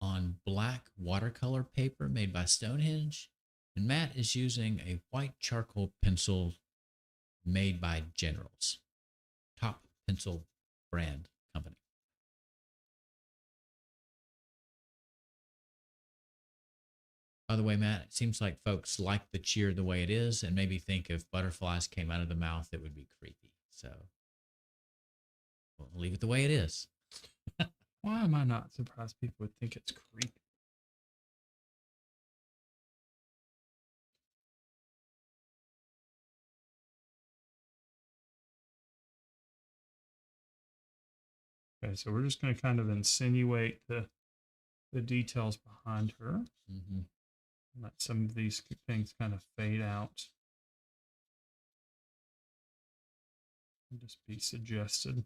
on black watercolor paper made by Stonehenge. And Matt is using a white charcoal pencil made by Generals, top pencil brand company. By the way, Matt, it seems like folks like the cheer the way it is and maybe think if butterflies came out of the mouth, it would be creepy. So we'll leave it the way it is. Why am I not surprised people would think it's creepy? Okay, so we're just going to kind of insinuate the details behind her. Mm-hmm. Let some of these things kind of fade out and just be suggested.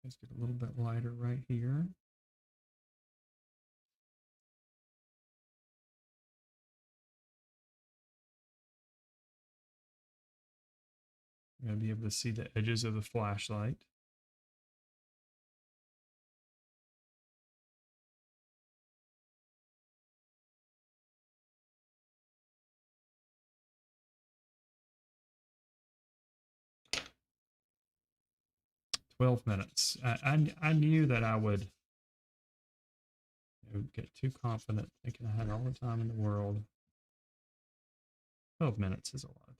Let's get a little bit lighter right here. You're going to be able to see the edges of the flashlight. "12 minutes." I knew that I would get too confident thinking I had all the time in the world. 12 minutes is a lot of time.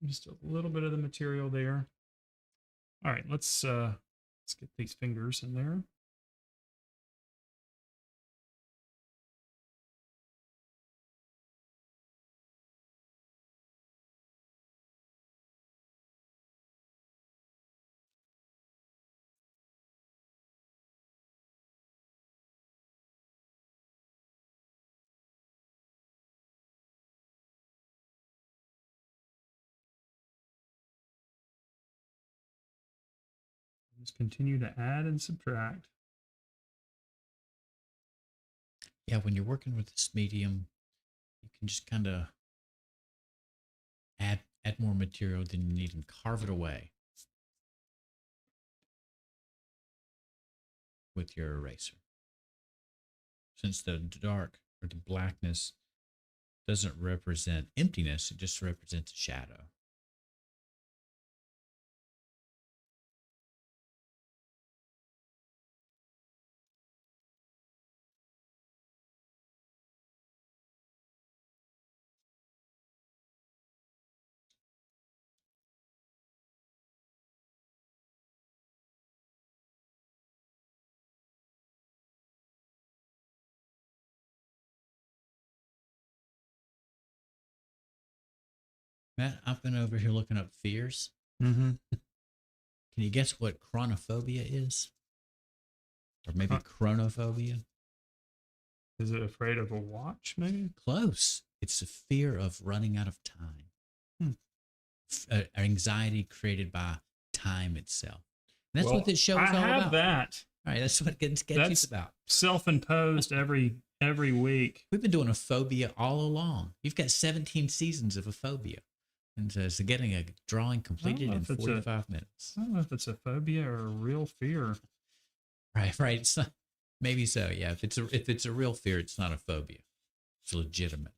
Just a little bit of the material there. All right, let's get these fingers in there. Just continue to add and subtract. Yeah, when you're working with this medium, you can just kind of add more material than you need and carve it away with your eraser. Since the dark or the blackness doesn't represent emptiness, it just represents a shadow. Matt, I've been over here looking up fears. Mm-hmm. Can you guess what chronophobia is? Or maybe chronophobia? Is it afraid of a watch, maybe? Close. It's a fear of running out of time. Anxiety created by time itself. And that's what this show is all I have about. that. All right, that's what Gettin Sketchy is about. Self-imposed every week. We've been doing a phobia all along. You've got 17 seasons of a phobia. And so getting a drawing completed in 45 minutes. I don't know if it's a phobia or a real fear. Right. It's not, maybe so. Yeah. If it's a real fear, it's not a phobia. It's legitimate.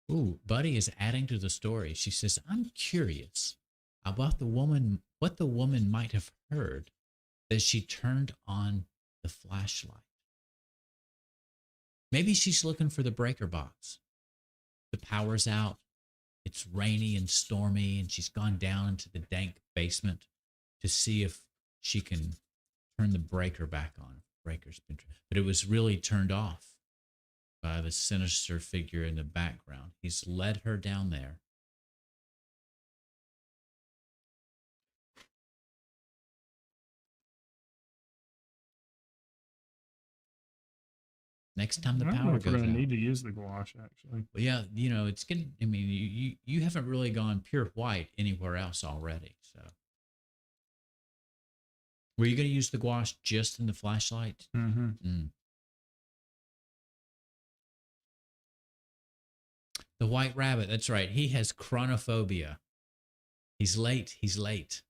Ooh, Buddy is adding to the story. She says, "I'm curious about what the woman might have heard as she turned on the flashlight. Maybe she's looking for the breaker box. The power's out. It's rainy and stormy, and she's gone down into the dank basement to see if she can turn the breaker back on. But it was really turned off by the sinister figure in the background. He's led her down there. Next time the I don't know power if we're goes going to out. need to use the gouache, actually. Well, yeah, it's getting. I mean, you haven't really gone pure white anywhere else already. So, were you going to use the gouache just in the flashlight? Mm-hmm. The white rabbit. That's right. He has chronophobia. He's late. He's late.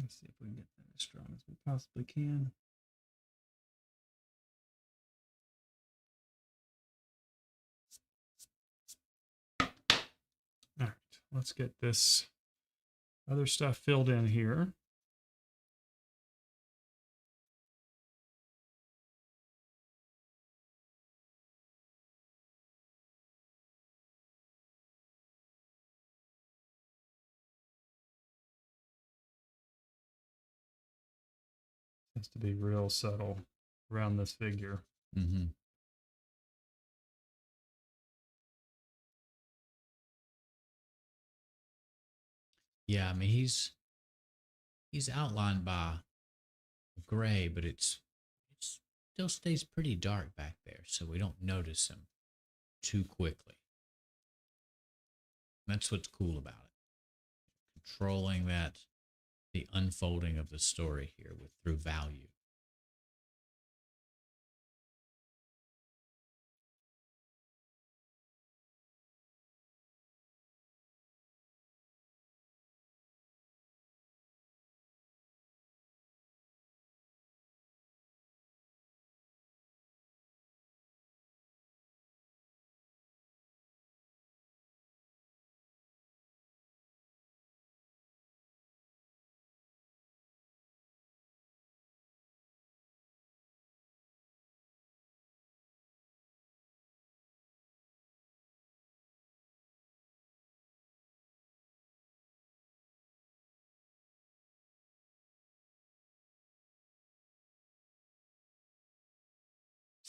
Let's see if we can get that as strong as we possibly can. All right, let's get this other stuff filled in here. Has to be real subtle around this figure. Mm-hmm. Yeah, I mean he's outlined by gray, but it still stays pretty dark back there, so we don't notice him too quickly. That's what's cool about it. Controlling the unfolding of the story here through value.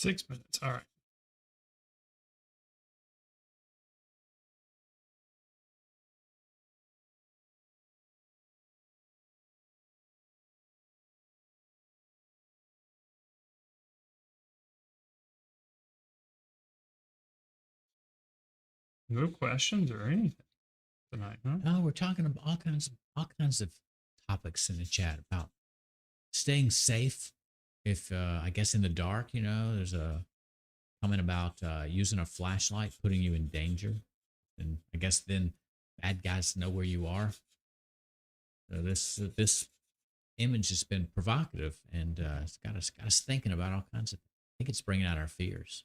6 minutes. All right. No questions or anything tonight, huh? Oh, we're talking about all kinds of topics in the chat about staying safe. If I guess in the dark, there's a comment about using a flashlight putting you in danger, and I guess then bad guys know where you are. So this image has been provocative, and it's got us thinking about all kinds of. I think it's bringing out our fears.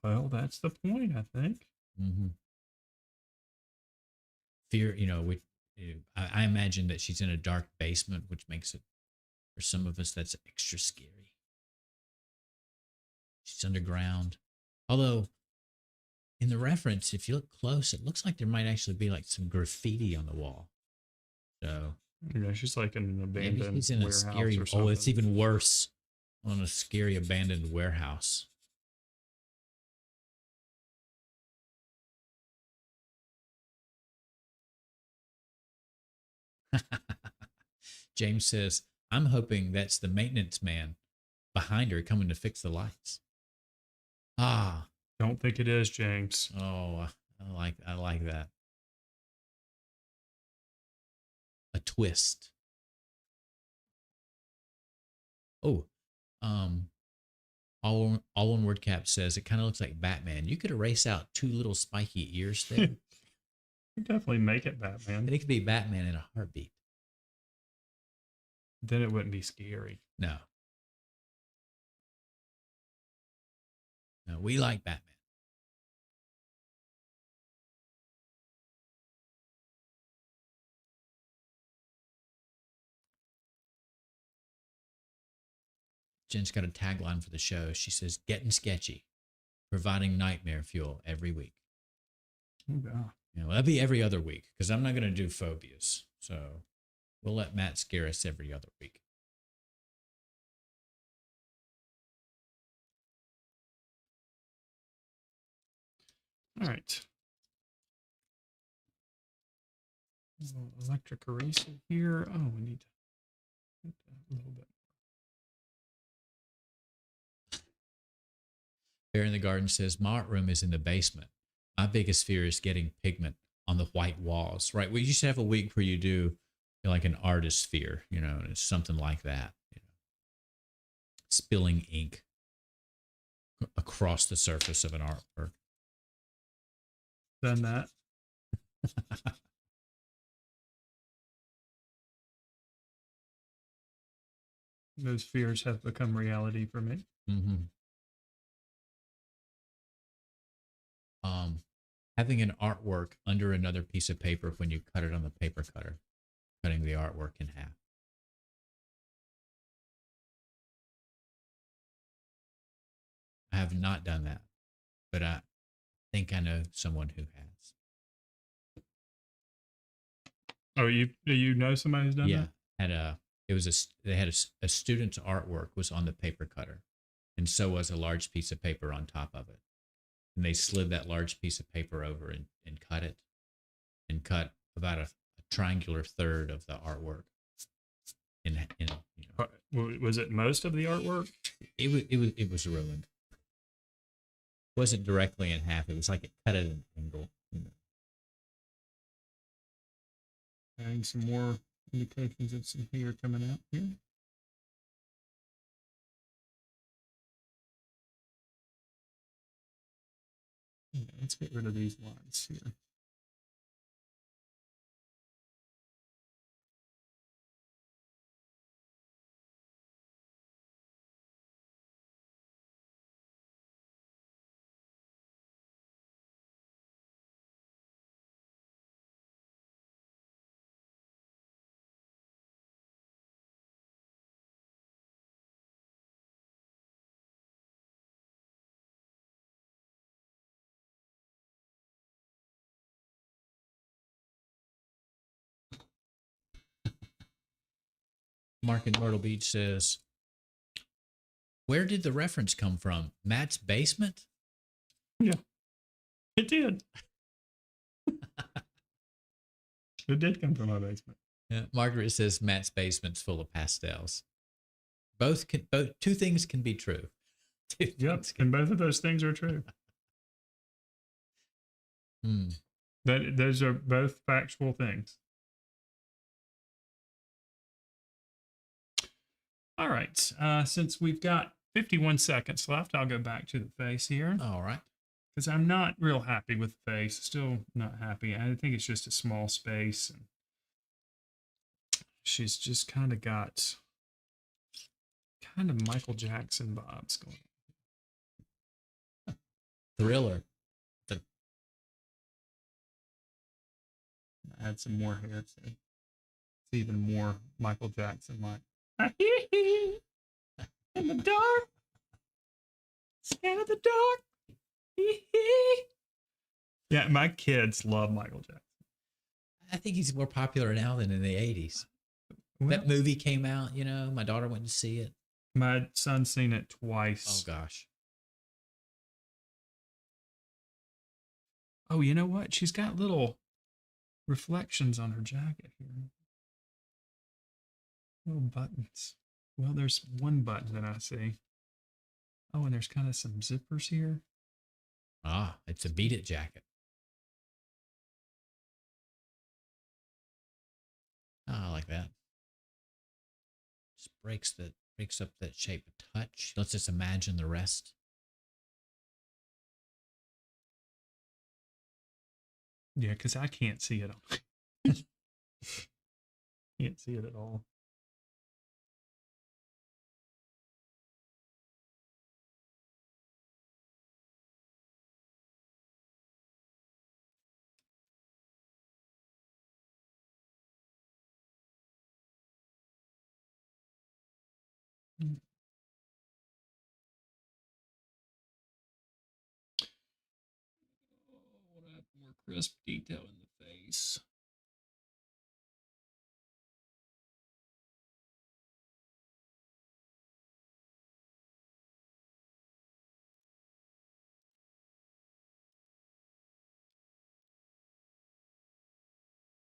Well, that's the point, I think. Mm-hmm. Fear, I imagine that she's in a dark basement, which makes it for some of us that's extra scary. She's underground. Although, in the reference, if you look close, it looks like there might actually be like some graffiti on the wall. So She's like in an maybe abandoned he's in a warehouse scary. or something. Oh, it's even worse. On a scary abandoned warehouse. James says, "I'm hoping that's the maintenance man behind her coming to fix the lights." Ah, Don't think it is, James. oh, I like that. A twist. Oh, um, all one word cap says it kind of looks like Batman. You could erase out two little spiky ears there. You definitely make it Batman. And it could be Batman in a heartbeat. Then it wouldn't be scary. No, no, we like Batman. Jen's got a tagline for the show. She says, "Gettin Sketchy, providing nightmare fuel every week." Oh, yeah. Well, that'd be every other week because I'm not going to do phobias. So we'll let Matt scare us every other week. All right. Electric eraser here. Oh, we need to put that a little bit. Bear in the Garden says, "My art room is in the basement. My biggest fear is getting pigment on the white walls." Right. We used to have a week where you do like an artist fear, and it's something like that. Spilling ink across the surface of an artwork. Done that. Those fears have become reality for me. Mm-hmm. Having an artwork under another piece of paper when you cut it on the paper cutter, cutting the artwork in half. I have not done that, but I think I know someone who has. Oh, you know somebody who's done Yeah, that? they had a student's artwork was on the paper cutter, and so was a large piece of paper on top of it. And they slid that large piece of paper over and cut it, and cut about a triangular third of the artwork. Was it most of the artwork? It was ruined. It wasn't directly in half. It was like it cut at an angle. Adding some more indications of some hair coming out here. Yeah, let's get rid of these lines here. Mark in Myrtle Beach says, Where did the reference come from? Matt's basement? Yeah, it did. It did come from my basement. Yeah. Margaret says Matt's basement's full of pastels. Two things can be true. Yep, and both of those things are true. Those are both factual things. All right. Since we've got 51 seconds left, I'll go back to the face here. All right. Because I'm not real happy with the face. Still not happy. I think it's just a small space. And she's just kind of got kind of Michael Jackson vibes going on. Thriller. Add some more here so it's even more Michael Jackson like. In the dark, scared of the dark. Yeah, my kids love Michael Jackson. I think he's more popular now than in the 80s. Well, That movie came out, my daughter went to see it. my son's seen it twice. Oh, gosh. Oh, you know what? She's got little reflections on her jacket here. Little buttons. Well, there's one button that I see. Oh, and there's kind of some zippers here. Ah, it's a Beat It jacket. Oh, I like that. Just breaks up that shape a touch. Let's just imagine the rest. Yeah, because I can't see it. Can't see it at all. Oh, want to have more crisp detail in the face.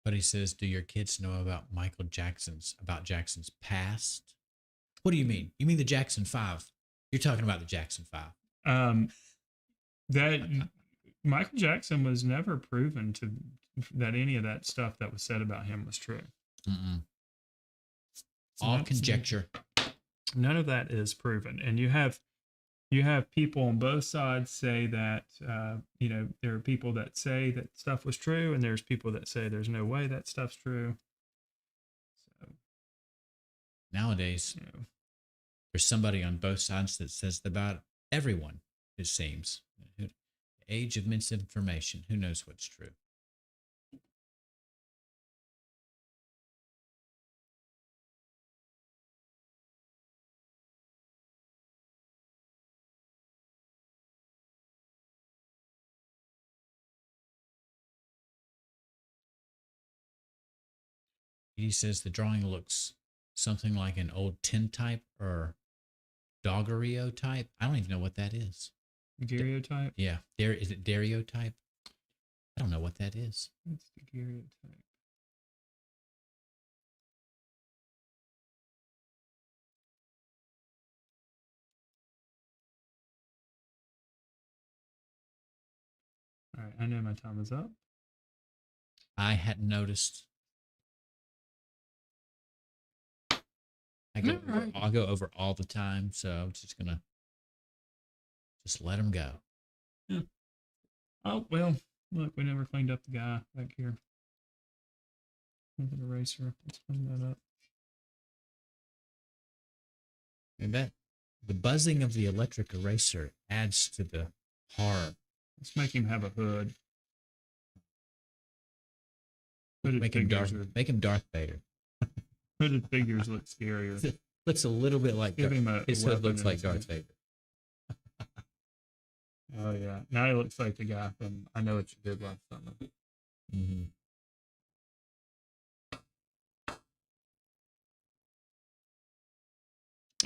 But he says, do your kids know about Jackson's past? What do you mean? You mean the Jackson 5? You're talking about the Jackson 5. That Michael Jackson was never proven that any of that stuff that was said about him was true. All conjecture. None of that is proven, and you have people on both sides say that there are people that say that stuff was true, and there's people that say there's no way that stuff's true. So Nowadays, there's somebody on both sides that says about everyone, it seems. The age of misinformation. Who knows what's true? He says the drawing looks something like an old tintype or daguerreotype. I don't even know what that is. daguerreotype. Yeah. Is it daguerreotype? I don't know what that is. It's daguerreotype. All right, I know my time is up. I hadn't noticed. I'll go over all the time, so I'm just gonna let him go. Yeah. Oh well, look, we never cleaned up the guy back here with an eraser. Let's clean that up. And that the buzzing of the electric eraser adds to the horror. Let's make him have a hood. Hooded Make him Darth Vader. Hooded figures look scarier. Looks a little bit like Give him a his hood weapon looks in like his Darth hand. Vader. Oh yeah, now he looks like the guy from I Know What You Did Last Summer. Mm-hmm.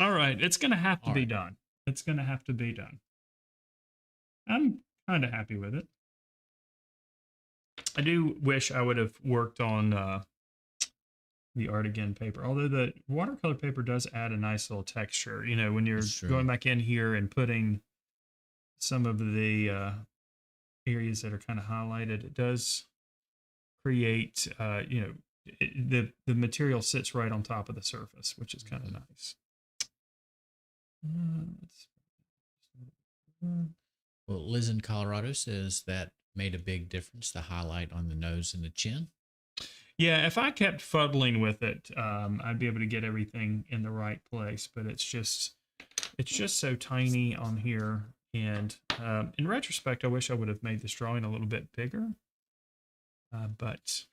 All right, it's gonna have to All be right. done. It's gonna have to be done. I'm kind of happy with it. I do wish I would have worked on the art again paper, although the watercolor paper does add a nice little texture. You know, when you're That's true. going back in here and putting some of the areas that are kind of highlighted, it does create, the material sits right on top of the surface, which is kind of nice. Well, Liz in Colorado says that made a big difference, the highlight on the nose and the chin. Yeah, if I kept fuddling with it, I'd be able to get everything in the right place. But it's just so tiny on here. And in retrospect, I wish I would have made this drawing a little bit bigger. But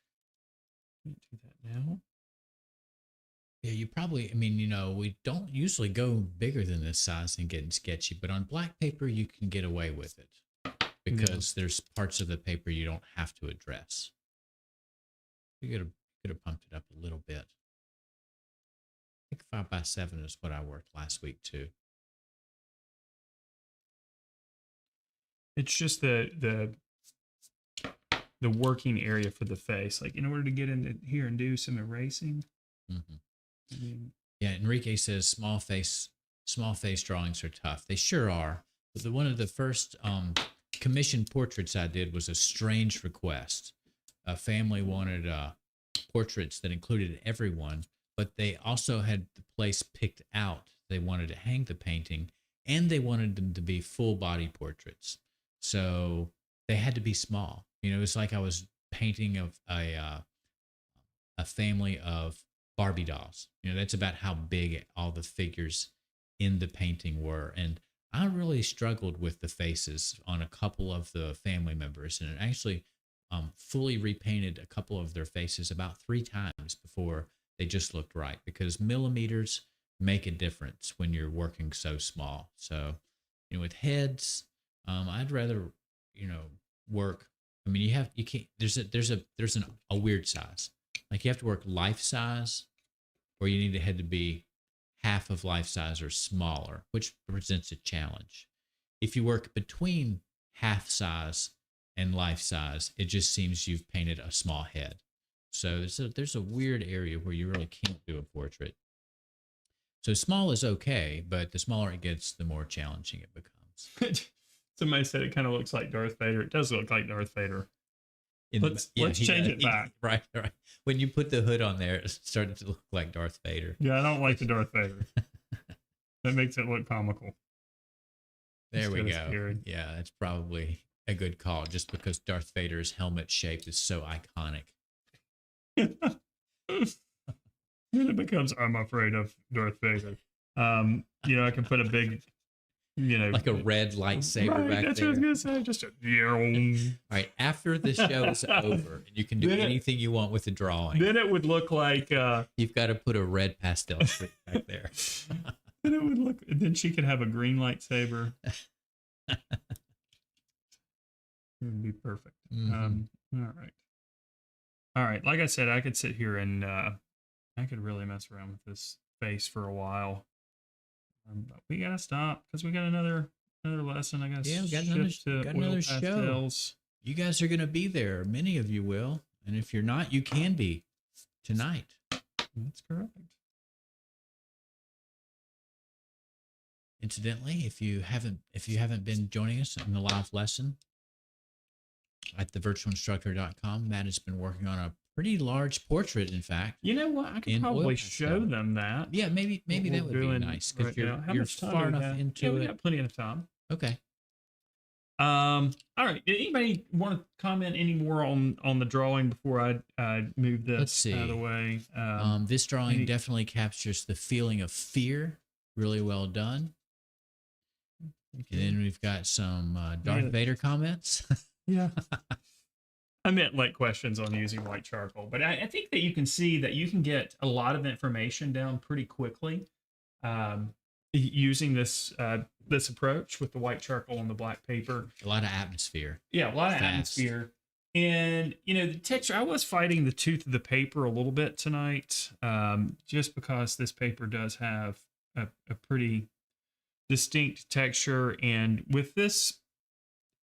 I can't do that now. Yeah, you probably, we don't usually go bigger than this size in Getting Sketchy, but on black paper, you can get away with it because there's parts of the paper you don't have to address. You could have pumped it up a little bit. I think 5x7 is what I worked last week too. It's just the working area for the face. Like in order to get into here and do some erasing. Mm-hmm. I mean, yeah, Enrique says small face drawings are tough. They sure are. But one of the first commissioned portraits I did was a strange request. A family wanted portraits that included everyone, but they also had the place picked out. They wanted to hang the painting, and they wanted them to be full body portraits. So they had to be small. It's like I was painting of a family of Barbie dolls. That's about how big all the figures in the painting were. And I really struggled with the faces on a couple of the family members, and it actually fully repainted a couple of their faces about 3 times before they just looked right, because millimeters make a difference when you're working so small. So, with heads, I'd rather, work. You can't, there's a weird size. Like you have to work life size, or you need the head to be half of life size or smaller, which presents a challenge. If you work between half size and life size, it just seems you've painted a small head. So there's a weird area where you really can't do a portrait. So small is okay, but the smaller it gets, the more challenging it becomes. Somebody said it kind of looks like Darth Vader. It does look like Darth Vader. Let's change it back. Right. When you put the hood on there, it started to look like Darth Vader. Yeah, I don't like the Darth Vader. That makes it look comical. There we go. Scary. Yeah, that's probably a good call, just because Darth Vader's helmet shape is so iconic. Then it becomes, I'm afraid of Darth Vader. I can put a big, like a red lightsaber back that's there. What I was gonna say. Just all right. After the show is over, you can do anything you want with the drawing. Then it would look like you've got to put a red pastel strip back there. Then it would look. Then she could have a green lightsaber. It would be perfect. Mm-hmm. All right. Like I said, I could sit here and I could really mess around with this face for a while. But we gotta stop because we got another lesson. I guess. Yeah, we got another show. You guys are gonna be there. Many of you will, and if you're not, you can be tonight. That's correct. Incidentally, if you haven't been joining us in the live lesson at thevirtualinstructor.com, Matt has been working on a pretty large portrait, in fact. You know what? I could probably show them that. Yeah, maybe that would be nice, because you're far enough into it. We got plenty of time. Okay. All right. Did anybody want to comment any more on the drawing before I move this out of the way? This drawing definitely captures the feeling of fear. Really well done. And then we've got some Darth Vader comments. Yeah. I meant like questions on using white charcoal, but I think that you can see that you can get a lot of information down pretty quickly using this approach with the white charcoal and the black paper. A lot of atmosphere. Yeah, a lot of atmosphere. And, the texture, I was fighting the tooth of the paper a little bit tonight, just because this paper does have a pretty distinct texture. And with this,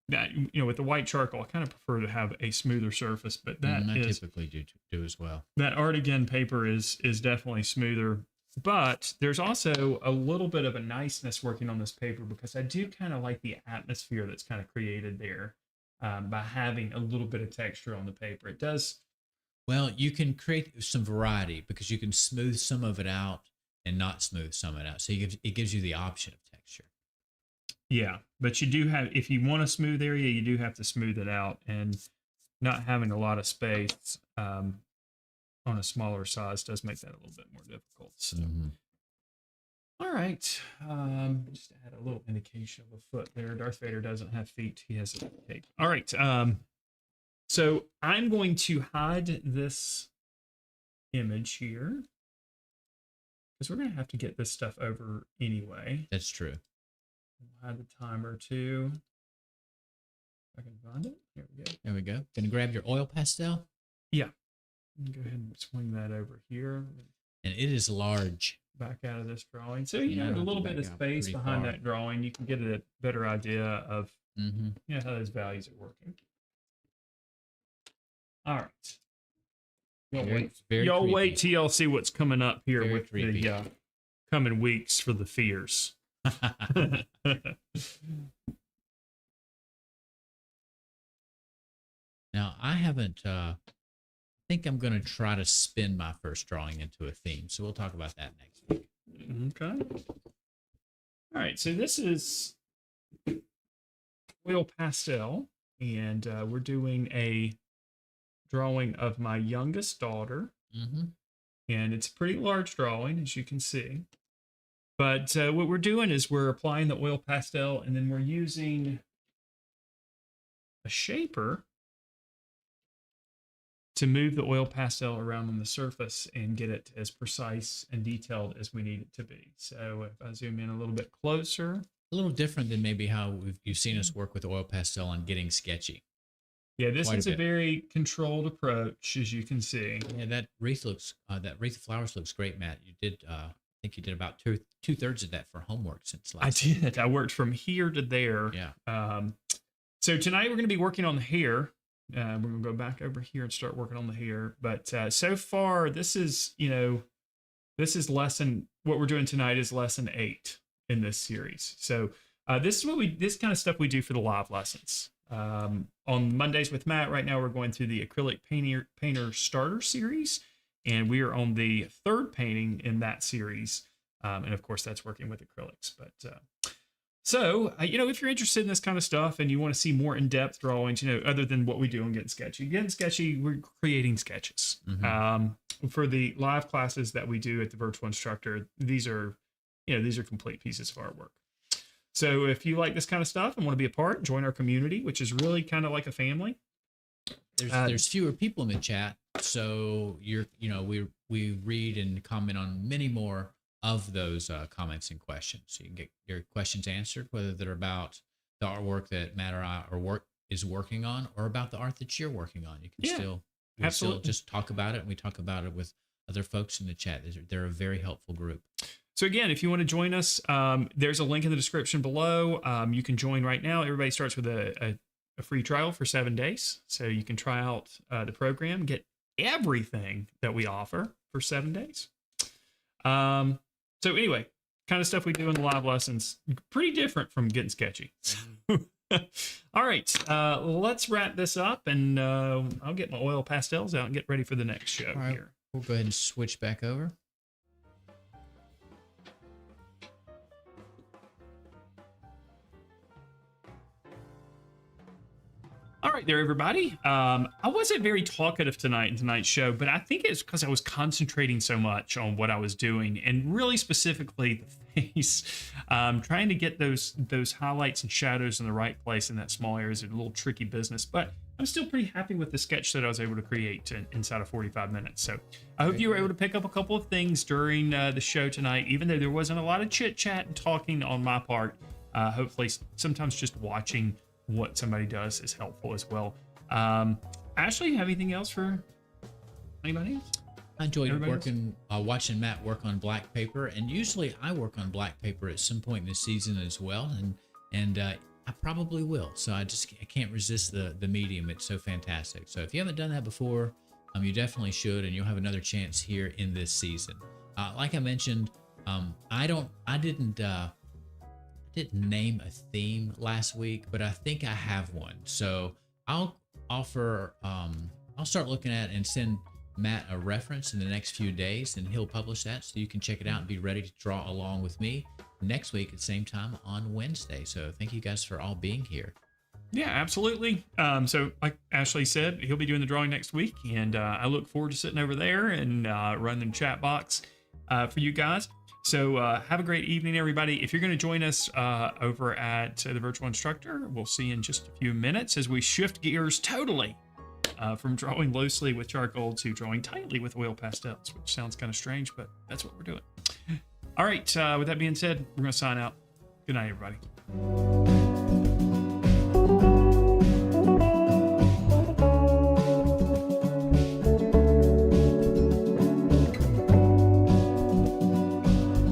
that with the white charcoal, I kind of prefer to have a smoother surface, but that I is typically do as well. that art again paper is definitely smoother. But there's also a little bit of a niceness working on this paper because I do kind of like the atmosphere that's kind of created there by having a little bit of texture on the paper. It does. Well, you can create some variety because you can smooth some of it out and not smooth some of it out. So it gives you the option of texture. Yeah, but you do have, if you want a smooth area, you do have to smooth it out, and not having a lot of space on a smaller size does make that a little bit more difficult. So, all right, just to add a little indication of a foot there. Darth Vader doesn't have feet; he has a cape. All right, so I'm going to hide this image here because we're going to have to get this stuff over anyway. That's true. We'll hide the timer too. If I can find it. Here we go. There we go. Gonna grab your oil pastel. Yeah. Go ahead and swing that over here. And it is large. Back out of this drawing. So you have a little bit of space behind that drawing. You can get a better idea of how those values are working. All right. Y'all wait till y'all see what's coming up here with the coming weeks for the fears. Now, I haven't, I think I'm going to try to spin my first drawing into a theme. So we'll talk about that next week. Okay. All right. So this is oil pastel, and we're doing a drawing of my youngest daughter. And it's a pretty large drawing, as you can see. But what we're doing is we're applying the oil pastel, and then we're using a shaper to move the oil pastel around on the surface and get it as precise and detailed as we need it to be. So if I zoom in a little bit closer. A little different than maybe how you've seen us work with oil pastel on Getting Sketchy. Yeah, this is a very controlled approach, as you can see. Yeah, that wreath looks, that wreath of flowers looks great, Matt. You did, I think you did about two-thirds of that for homework since last. I did. I worked from here to there. Yeah. So tonight we're going to be working on the hair. We're going to go back over here and start working on the hair. But so far, this is what we're doing tonight is lesson 8 in this series. So this kind of stuff we do for the live lessons. On Mondays with Matt, right now we're going through the acrylic painter starter series, and we are on the 3rd painting in that series. And of course that's working with acrylics, but so, if you're interested in this kind of stuff and you want to see more in-depth drawings, other than what we do on Gettin Sketchy, we're creating sketches. For the live classes that we do at the Virtual Instructor, these are complete pieces of artwork. So if you like this kind of stuff and want to be a part, join our community, which is really kind of like a family. There's fewer people in the chat, so we read and comment on many more of those comments and questions. So you can get your questions answered, whether they're about the artwork that Matt or I is working on, or about the art that you're working on. You can still just talk about it, and we talk about it with other folks in the chat. They're a very helpful group. So again, if you want to join us, there's a link in the description below. You can join right now. Everybody starts with a free trial for 7 days. So you can try out the program, get everything that we offer for 7 days. So anyway, kind of stuff we do in the live lessons, pretty different from Gettin Sketchy. All right, let's wrap this up, and I'll get my oil pastels out and get ready for the next show here. We'll go ahead and switch back over. All right there, everybody. I wasn't very talkative tonight in tonight's show, but I think it's because I was concentrating so much on what I was doing, and really specifically the face. Trying to get those highlights and shadows in the right place in that small area is a little tricky business, but I'm still pretty happy with the sketch that I was able to create inside of 45 minutes. So I hope you were able to pick up a couple of things during the show tonight, even though there wasn't a lot of chit chat and talking on my part. Hopefully sometimes just watching what somebody does is helpful as well. Ashley, have anything else for anybody else? I enjoyed Everybody watching Matt work on black paper, and usually I work on black paper at some point in the season as well, and I probably will. So I can't resist the medium. It's so fantastic. So if you haven't done that before, you definitely should, and you'll have another chance here in this season. Like I mentioned, I didn't name a theme last week, but I think I have one. So I'll start looking at and send Matt a reference in the next few days, and he'll publish that so you can check it out and be ready to draw along with me next week at the same time on Wednesday. So thank you guys for all being here. Yeah, absolutely. So like Ashley said, he'll be doing the drawing next week, and I look forward to sitting over there and running the chat box for you guys. So have a great evening, everybody. If you're going to join us over at the Virtual Instructor, we'll see you in just a few minutes as we shift gears totally from drawing loosely with charcoal to drawing tightly with oil pastels, which sounds kind of strange, but that's what we're doing. All right, with that being said, we're going to sign out. Good night, everybody.